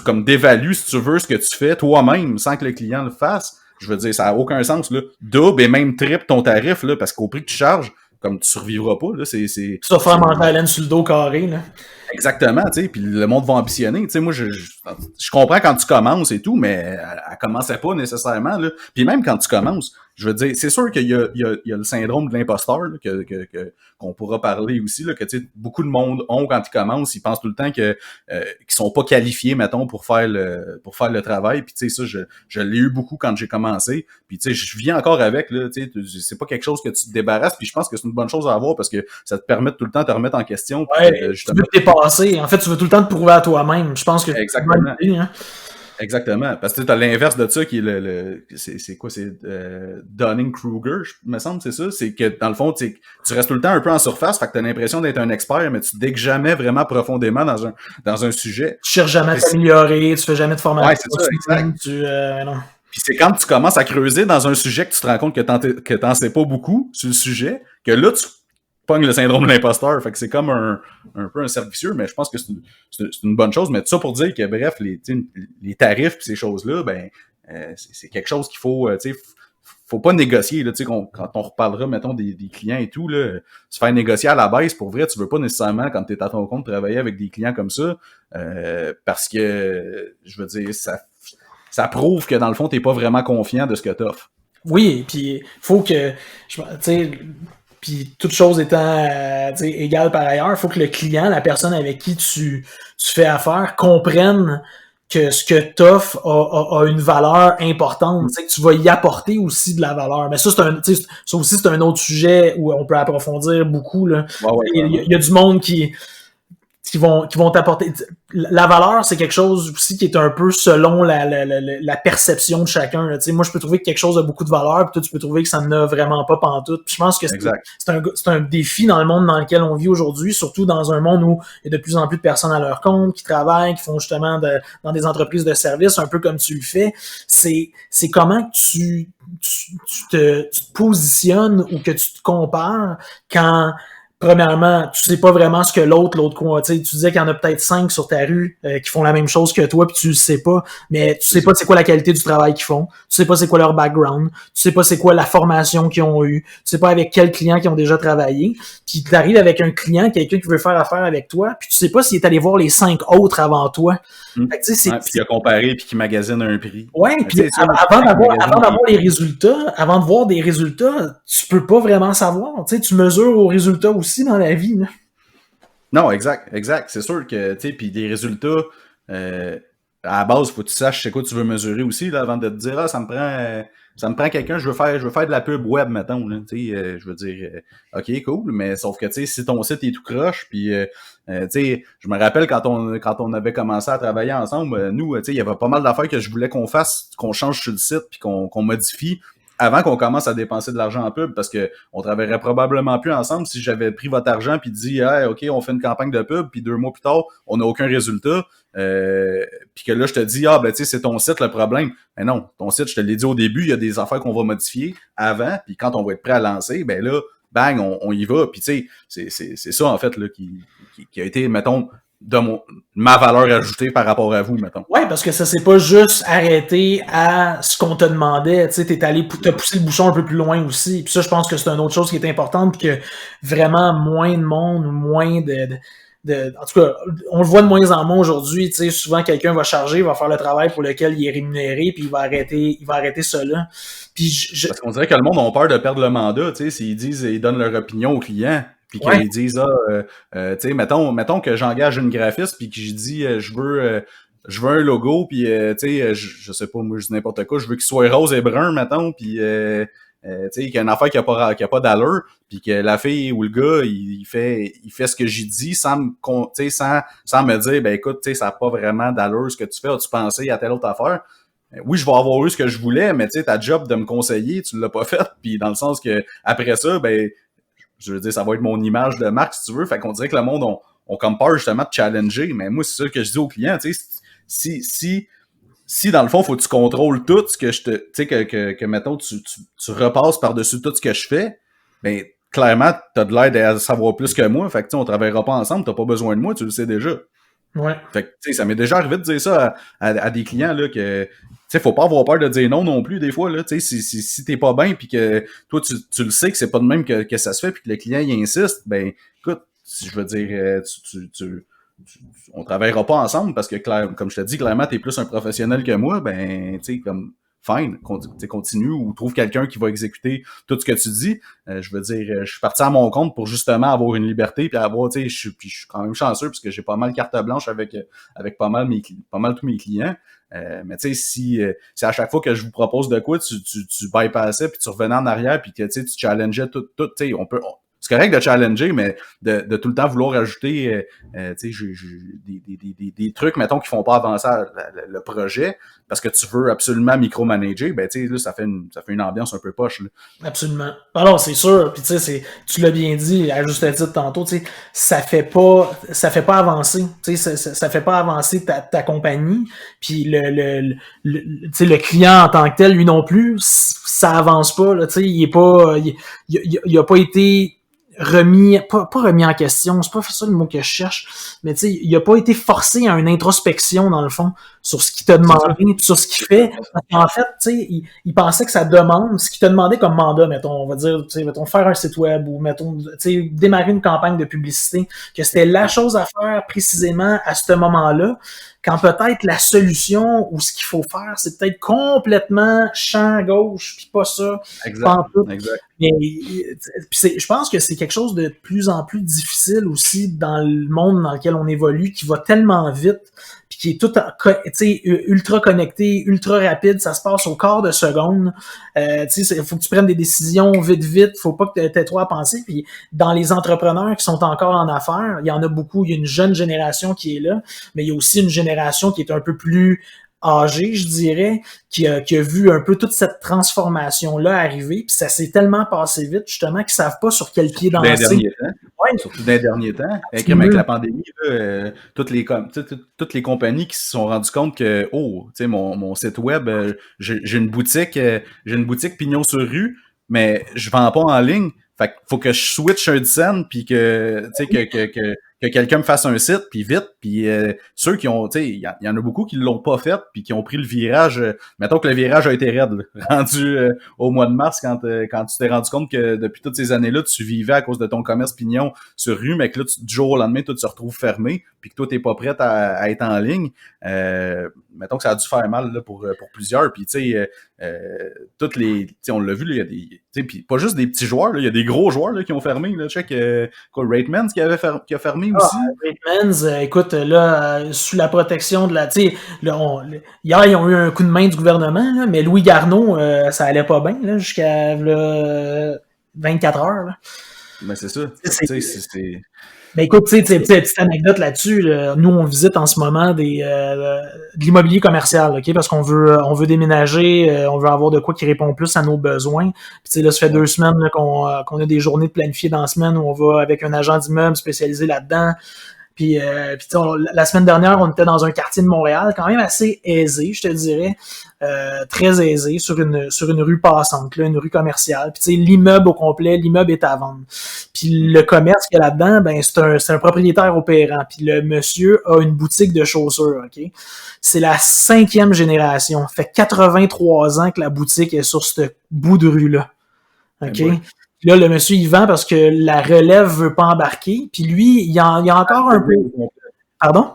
comme dévalues, si tu veux, ce que tu fais toi-même, sans que le client le fasse. Je veux dire, ça n'a aucun sens, là. Double et même triple ton tarif, là, parce qu'au prix que tu charges, comme tu survivras pas, là, c'est... Tu vas faire manger la laine sur le dos carré, là. Exactement, tu sais, puis le monde va ambitionner. Tu sais, moi, je comprends quand tu commences et tout, mais elle commençait pas nécessairement, là. Puis même quand tu commences, je veux dire, c'est sûr qu'il y a le syndrome de l'imposteur, là, qu'on pourra parler aussi, là, que tu sais, beaucoup de monde ont quand ils commencent, ils pensent tout le temps qu'ils sont pas qualifiés, mettons, pour faire le travail. Puis tu sais, ça, je l'ai eu beaucoup quand j'ai commencé. Puis tu sais, je vis encore avec, là, tu sais, c'est pas quelque chose que tu te débarrasses. Puis je pense que c'est une bonne chose à avoir parce que ça te permet tout le temps de te remettre en question. Puis, justement, tu veux te dépasser. En fait, tu veux tout le temps te prouver à toi-même. Je pense que exactement. Exactement. Parce que tu as l'inverse de ça qui est c'est quoi? C'est Dunning-Kruger, me semble, c'est ça? C'est que dans le fond, tu restes tout le temps un peu en surface, fait que tu as l'impression d'être un expert, mais tu digues jamais vraiment profondément dans un sujet. Tu cherches jamais à t'améliorer, tu fais jamais de formation. Ouais, c'est ça, exact. Non. Puis c'est quand tu commences à creuser dans un sujet que tu te rends compte que t'en sais pas beaucoup sur le sujet, que là, tu pognes le syndrome de l'imposteur. Fait que c'est comme un peu un cercle vicieux, mais je pense que c'est une bonne chose. Mais tout ça pour dire que, bref, les tarifs pis ces choses-là, ben, c'est quelque chose qu'il faut, tu sais, faut pas négocier, là, tu sais, quand on reparlera, mettons, des clients et tout, là, se faire négocier à la baisse, pour vrai, tu veux pas nécessairement, quand t'es à ton compte, travailler avec des clients comme ça, parce que, je veux dire, ça prouve que, dans le fond, t'es pas vraiment confiant de ce que t'offres. Oui, puis faut que, tu sais, puis toute chose étant égale par ailleurs, il faut que le client, la personne avec qui tu fais affaire, comprenne que ce que t'offres a une valeur importante, que tu vas y apporter aussi de la valeur. Mais ça, ça aussi, c'est un autre sujet où on peut approfondir beaucoup, là. Ouais, il y a du monde qui vont t'apporter. La valeur, c'est quelque chose aussi qui est un peu selon la perception de chacun. Là. Moi, je peux trouver que quelque chose a beaucoup de valeur, puis toi, tu peux trouver que ça n'a vraiment pas pantoute. Puis je pense que c'est un défi dans le monde dans lequel on vit aujourd'hui, surtout dans un monde où il y a de plus en plus de personnes à leur compte, qui travaillent, qui font justement dans des entreprises de services, un peu comme tu le fais. C'est comment que tu te positionnes ou que tu te compares quand... Premièrement, tu sais pas vraiment ce que l'autre coin, tu disais qu'il y en a peut-être 5 sur ta rue qui font la même chose que toi, puis tu le sais pas, mais tu sais pas c'est quoi la qualité du travail qu'ils font, tu sais pas c'est quoi leur background, tu sais pas c'est quoi la formation qu'ils ont eu, tu sais pas avec quel client qu'ils ont déjà travaillé, puis tu arrives avec un client, quelqu'un qui veut faire affaire avec toi, puis tu sais pas s'il est allé voir les 5 autres avant toi. Fait que, puis il a comparé, puis qu'il magasine un prix. Ouais, puis avant d'avoir les résultats, avant de voir des résultats, tu peux pas vraiment savoir, tu mesures aux résultats aussi dans la vie, là. Non, exact. C'est sûr que, tu sais, puis des résultats, à la base, faut que tu saches c'est quoi tu veux mesurer aussi, là, avant de te dire, ça me prend ça me prend quelqu'un, je veux faire de la pub web, mettons, là, tu sais, je veux dire, ok, cool, mais sauf que, tu sais, si ton site est tout croche, puis, tu sais, je me rappelle quand on avait commencé à travailler ensemble, nous, tu sais, il y avait pas mal d'affaires que je voulais qu'on fasse, qu'on change sur le site, puis qu'on modifie avant qu'on commence à dépenser de l'argent en pub, parce que on travaillerait probablement plus ensemble si j'avais pris votre argent puis dit, hey, ok, on fait une campagne de pub, puis 2 mois plus tard, on n'a aucun résultat, puis que là je te dis, ah ben tu sais, c'est ton site le problème. Mais non, ton site, je te l'ai dit au début, il y a des affaires qu'on va modifier avant, puis quand on va être prêt à lancer, ben là, bang, on y va, puis tu sais, c'est ça en fait là qui a été, mettons, de ma valeur ajoutée par rapport à vous, mettons. Ouais, parce que ça s'est pas juste arrêté à ce qu'on te demandait. Tu sais, t'as poussé le bouchon un peu plus loin aussi. Puis ça, je pense que c'est une autre chose qui est importante, puis que vraiment moins de monde ou moins en tout cas, on le voit de moins en moins aujourd'hui. Tu sais, souvent quelqu'un va charger, va faire le travail pour lequel il est rémunéré, puis il va arrêter cela. Puis parce qu'on dirait que le monde a peur de perdre le mandat, tu sais, s'ils disent, ils donnent leur opinion aux clients, puis qu'ils disent, tu sais, mettons que j'engage une graphiste, puis que je dis, je veux un logo, puis tu sais, je sais pas, moi je dis n'importe quoi, je veux qu'il soit rose et brun, mettons, puis tu sais, qu'il y a une affaire qui a pas d'allure, puis que la fille ou le gars, il fait ce que j'ai dit sans me dire, ben écoute, tu sais, ça n'a pas vraiment d'allure ce que tu fais, as-tu pensé à telle autre affaire? Oui, je vais avoir eu ce que je voulais, mais tu sais, ta job de me conseiller, tu l'as pas fait, puis dans le sens que après ça, ben, je veux dire, ça va être mon image de marque, si tu veux, fait qu'on dirait que le monde, on comme peur justement de challenger, mais moi, c'est ça que je dis aux clients, tu sais, si dans le fond, faut que tu contrôles tout ce que je te, tu sais, que mettons, tu repasses par-dessus tout ce que je fais, ben, clairement, t'as de l'aide à savoir plus que moi, fait que tu sais, on travaillera pas ensemble, t'as pas besoin de moi, tu le sais déjà. Ouais. Fait que, tu sais, ça m'est déjà arrivé de dire ça à des clients, là, que, tu sais, faut pas avoir peur de dire non plus, des fois, là, tu sais, si t'es pas bien, puis que toi, tu le sais que c'est pas de même que ça se fait, puis que le client, il insiste, ben, écoute, si je veux dire, on travaillera pas ensemble, parce que, comme je te dis, clairement, t'es plus un professionnel que moi, ben, tu sais, comme, fine, continue, ou trouve quelqu'un qui va exécuter tout ce que tu dis. Je veux dire, je suis parti à mon compte pour justement avoir une liberté, puis avoir, tu sais, je suis quand même chanceux parce que j'ai pas mal carte blanche avec pas mal tous mes clients. Mais tu sais, si à chaque fois que je vous propose de quoi, tu bypassais puis tu revenais en arrière puis que tu challengeais tout, tu sais, c'est correct de challenger, mais de tout le temps vouloir ajouter tu sais, des trucs, mettons, qui font pas avancer le projet parce que tu veux absolument micromanager, ben tu sais, là, ça fait une ambiance un peu poche, là. Absolument. Alors, c'est sûr. Puis tu sais, tu l'as bien dit, à juste titre tantôt, tu sais, ça fait pas avancer. Tu sais, ça fait pas avancer ta compagnie. Puis tu sais, le client en tant que tel, lui non plus, ça avance pas. Là, tu sais, il a pas été pas remis en question, c'est pas ça le mot que je cherche, mais tu sais, il a pas été forcé à une introspection dans le fond sur ce qu'il t'a demandé, sur ce qu'il fait. En fait, tu sais, il pensait que sa demande, ce qu'il t'a demandé comme mandat, mettons, on va dire, tu sais, mettons, faire un site web ou mettons, tu sais, démarrer une campagne de publicité, que c'était la chose à faire précisément à ce moment-là, quand peut-être la solution ou ce qu'il faut faire, c'est peut-être complètement champ gauche, puis pas ça. Exact. Mais je pense que c'est quelque chose de plus en plus difficile aussi dans le monde dans lequel on évolue, qui va tellement vite, puis qui est tout ultra connecté, ultra rapide, ça se passe au quart de seconde. Il faut que tu prennes des décisions vite, faut pas que tu aies trop à penser. Puis dans les entrepreneurs qui sont encore en affaires, il y en a beaucoup, il y a une jeune génération qui est là, mais il y a aussi une génération qui est un peu plus âgé, je dirais, qui a vu un peu toute cette transformation-là arriver, puis ça s'est tellement passé vite, justement, qu'ils savent pas sur quel pied danser. Surtout dans les derniers temps. Avec la pandémie, là, toutes les compagnies qui se sont rendues compte que, oh, tu sais, mon site web, j'ai une boutique pignon sur rue, mais je vends pas en ligne. Fait qu'il faut que je switch un scène puis que, tu sais, que quelqu'un me fasse un site, puis vite, puis ceux qui ont, tu sais, il y en a beaucoup qui l'ont pas fait, puis qui ont pris le virage, mettons que le virage a été raide, là, rendu au mois de mars, quand tu t'es rendu compte que depuis toutes ces années-là, tu vivais à cause de ton commerce pignon sur rue, mais que là, du jour au lendemain, toi, tu te retrouves fermé, puis que toi, t'es pas prêt à être en ligne, mettons que ça a dû faire mal là, pour plusieurs, puis tu sais, toutes les, tu sais, on l'a vu, là, il y a des, tu sais, puis pas juste des petits joueurs, là, il y a des gros joueurs là, qui ont fermé, là, check, Ratemans qui a fermé aussi. Greatmans, écoute, là, sous la protection de la... Tu sais, hier, ils ont eu un coup de main du gouvernement, là, mais Louis Garneau, ça allait pas bien, là, jusqu'à 24 heures. Là. Ben, c'est ça. C'est... Mais écoute, tu sais, petite anecdote là-dessus, là, nous, on visite en ce moment de l'immobilier commercial, OK? Parce qu'on veut déménager, on veut avoir de quoi qui répond plus à nos besoins. Puis, tu sais, là, ça fait 2 semaines là, qu'on a des journées de planifiées dans la semaine où on va avec un agent d'immeuble spécialisé là-dedans. Puis la semaine dernière, on était dans un quartier de Montréal quand même assez aisé, je te dirais, très aisé, sur une rue passante, là, une rue commerciale. Puis tu sais, l'immeuble au complet, l'immeuble est à vendre. Puis le commerce qu'il y a là-dedans, ben c'est un propriétaire opérant. Puis le monsieur a une boutique de chaussures, OK? C'est la 5e génération. Ça fait 83 ans que la boutique est sur ce bout de rue-là. OK? Puis là, le monsieur, il vend parce que la relève veut pas embarquer. Puis lui, il y a encore un peu... Pardon?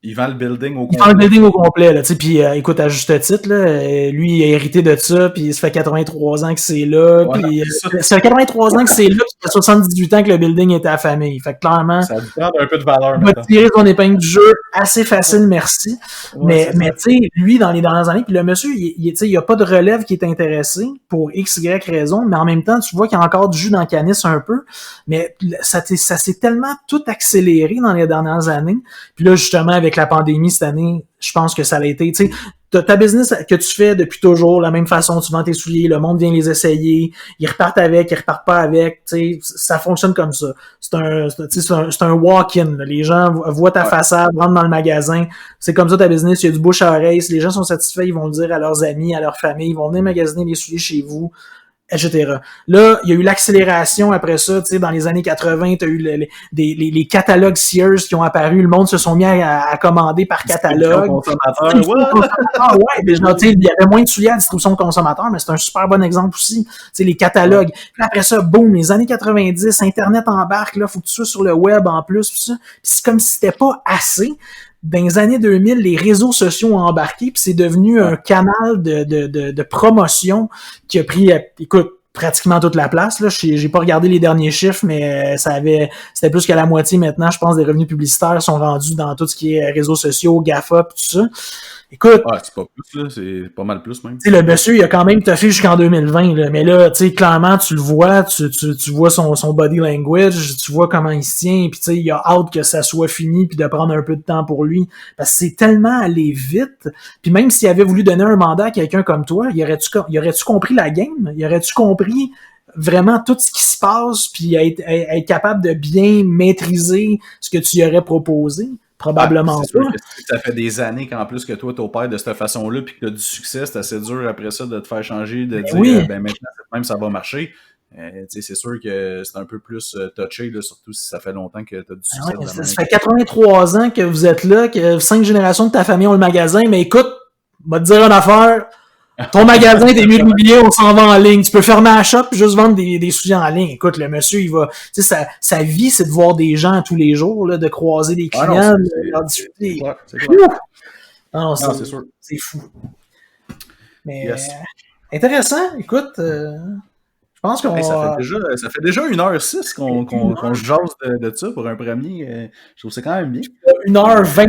Il vend le building au complet. Il vend le building au complet, là, tu sais, puis écoute, à juste titre, là, lui, il a hérité de ça, puis ça fait 83 ans que c'est là, puis ça fait 83 ans que c'est là, puis ça fait 78 ans que le building était à la famille. Fait que clairement... Ça lui prend un peu de valeur, il va tirer son épingle du jeu assez facile, merci. Mais tu sais, lui, dans les dernières années, puis le monsieur, il y a pas de relève qui est intéressé pour X, Y raison, mais en même temps, tu vois qu'il y a encore du jus dans le canis un peu, mais ça s'est tellement tout accéléré dans les dernières années. Puis là, justement, avec la pandémie cette année, je pense que ça a été, tu sais, ta business que tu fais depuis toujours, la même façon, tu vends tes souliers, le monde vient les essayer, ils repartent avec, ils repartent pas avec, tu sais, ça fonctionne comme ça. C'est un walk-in, là. Les gens voient ta façade, rentrent dans le magasin, c'est comme ça ta business, il y a du bouche à oreille, si les gens sont satisfaits, ils vont le dire à leurs amis, à leur famille, ils vont venir magasiner les souliers chez vous, etc. Là, il y a eu l'accélération après ça, tu sais, dans les années 80, tu as eu les catalogues Sears qui ont apparu, le monde se sont mis à commander par catalogue. Ouais, mais genre, tu sais, il y avait moins de souliers à distribution de consommateurs, mais c'est un super bon exemple aussi, tu sais, les catalogues. Puis après ça, boum, les années 90, Internet embarque, là, faut que tu sois sur le web en plus, tout ça. Puis c'est comme si c'était pas assez. Dans les années 2000, les réseaux sociaux ont embarqué, puis c'est devenu un canal de promotion qui a pris, écoute, pratiquement toute la place. Là, j'ai pas regardé les derniers chiffres, mais c'était plus que la moitié maintenant. Je pense des revenus publicitaires sont rendus dans tout ce qui est réseaux sociaux, GAFA, tout ça. Écoute, c'est pas plus, là, c'est pas mal plus même. Tu sais, le monsieur, il a quand même toffé jusqu'en 2020, là, mais là, tu sais, clairement, tu le vois, tu vois son body language, tu vois comment il se tient, puis tu sais, il a hâte que ça soit fini, puis de prendre un peu de temps pour lui, parce que c'est tellement allé vite, puis même s'il avait voulu donner un mandat à quelqu'un comme toi, il aurait-tu compris la game? Il aurait-tu compris vraiment tout ce qui se passe, puis être capable de bien maîtriser ce que tu lui aurais proposé? Probablement pas. Ça fait des années qu'en plus que toi, t'opères de cette façon-là puis que tu as du succès, c'est assez dur après ça de te faire changer, de dire maintenant, même ça va marcher. C'est sûr que c'est un peu plus touché, là, surtout si ça fait longtemps que tu as du succès. Ça fait 83 ans que vous êtes là, que 5 générations de ta famille ont le magasin, mais écoute, va te dire une affaire. Ton magasin, tes murs immobiliers, on s'en va en ligne. Tu peux fermer la shop et juste vendre des souliers en ligne. Écoute, le monsieur, il va... Tu sais, sa vie, c'est de voir des gens tous les jours, là, de croiser des clients, de leur discuter. C'est clair. Non, c'est sûr. C'est fou. Mais intéressant. Écoute, je pense qu'on... ça fait déjà 1h06 qu'on jase de ça pour un premier. Je trouve que c'est quand même bien. 1h26,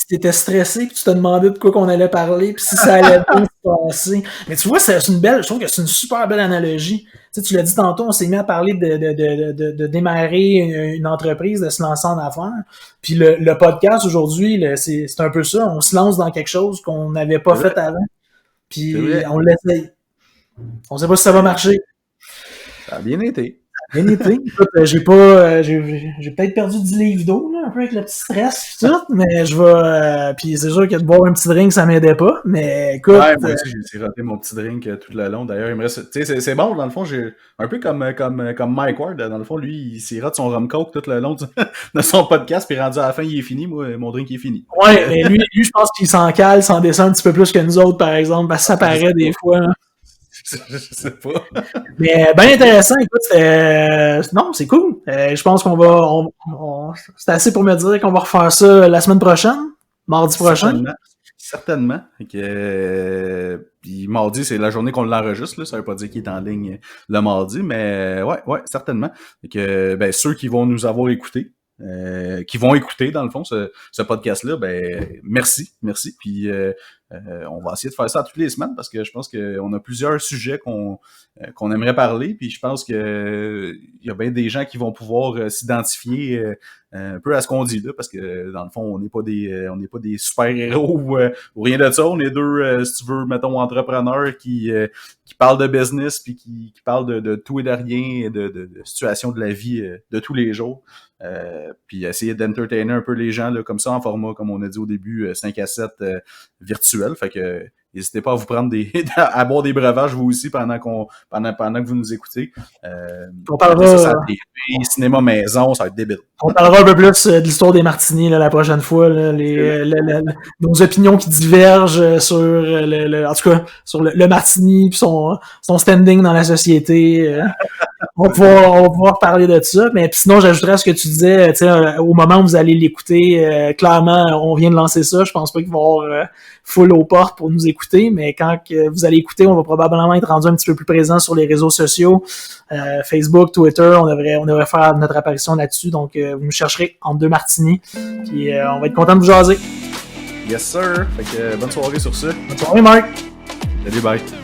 tu étais stressé puis tu te demandais de quoi qu'on allait parler puis si ça allait bien se passer. Mais tu vois, je trouve que c'est une super belle analogie. Tu sais, tu l'as dit tantôt, on s'est mis à parler de démarrer une entreprise, de se lancer en affaires. Puis le podcast aujourd'hui, c'est un peu ça. On se lance dans quelque chose qu'on n'avait pas fait avant. Puis on l'essaye. On sait pas si ça va marcher. Ça a bien été. Bien été. Écoute, j'ai peut-être perdu 10 livres d'eau, là, un peu avec le petit stress et tout, mais je vais, puis c'est sûr que de boire un petit drink, ça m'aidait pas, mais écoute. Ouais, moi aussi, j'ai raté mon petit drink tout le long. D'ailleurs, il me reste, tu sais, c'est bon, dans le fond, j'ai, un peu comme Mike Ward, dans le fond, lui, il s'est raté son rum coke tout le long de son podcast, puis rendu à la fin, il est fini, moi, mon drink est fini. Ouais, mais lui, je pense qu'il s'en cale, s'en descend un petit peu plus que nous autres, par exemple, parce que ça paraît des fois, hein. Je sais pas. Mais bien intéressant, écoute, non, c'est cool. Je pense qu'on va, c'est assez pour me dire qu'on va refaire ça la semaine prochaine, mardi prochain. Certainement. Puis mardi, c'est la journée qu'on l'enregistre, là. Ça veut pas dire qu'il est en ligne le mardi, mais ouais, certainement. Ben, ceux qui vont nous avoir écoutés, qui vont écouter, dans le fond, ce podcast-là, merci. Puis on va essayer de faire ça toutes les semaines parce que je pense qu'on a plusieurs sujets qu'on aimerait parler. Puis je pense que il y a bien des gens qui vont pouvoir s'identifier un peu à ce qu'on dit là, parce que dans le fond, on n'est pas des super-héros ou rien de ça. On est deux, si tu veux, mettons, entrepreneurs qui parlent de business puis qui parlent de tout et de rien, de situations de la vie de tous les jours. Puis essayer d'entertainer un peu les gens là, comme ça en format, comme on a dit au début, 5 à 7 virtuel. Fait que n'hésitez pas à vous prendre à boire des breuvages vous aussi pendant que vous nous écoutez. On parlera ça, TV, cinéma maison, ça va être débile. On parlera un peu plus de l'histoire des martinis là, la prochaine fois. Là, nos opinions qui divergent sur en tout cas sur le martini puis son standing dans la société. On va pouvoir parler de ça. Mais sinon, j'ajouterais à ce que tu disais, au moment où vous allez l'écouter, clairement, on vient de lancer ça. Je pense pas qu'il va y avoir full aux portes pour nous écouter, mais quand vous allez écouter, on va probablement être rendu un petit peu plus présent sur les réseaux sociaux, Facebook, Twitter, on devrait faire notre apparition là-dessus, donc vous nous chercherez en 2 martinis, puis on va être content de vous jaser. Yes sir, fait que bonne soirée sur ça. Bonne soirée Marc. Salut, bye.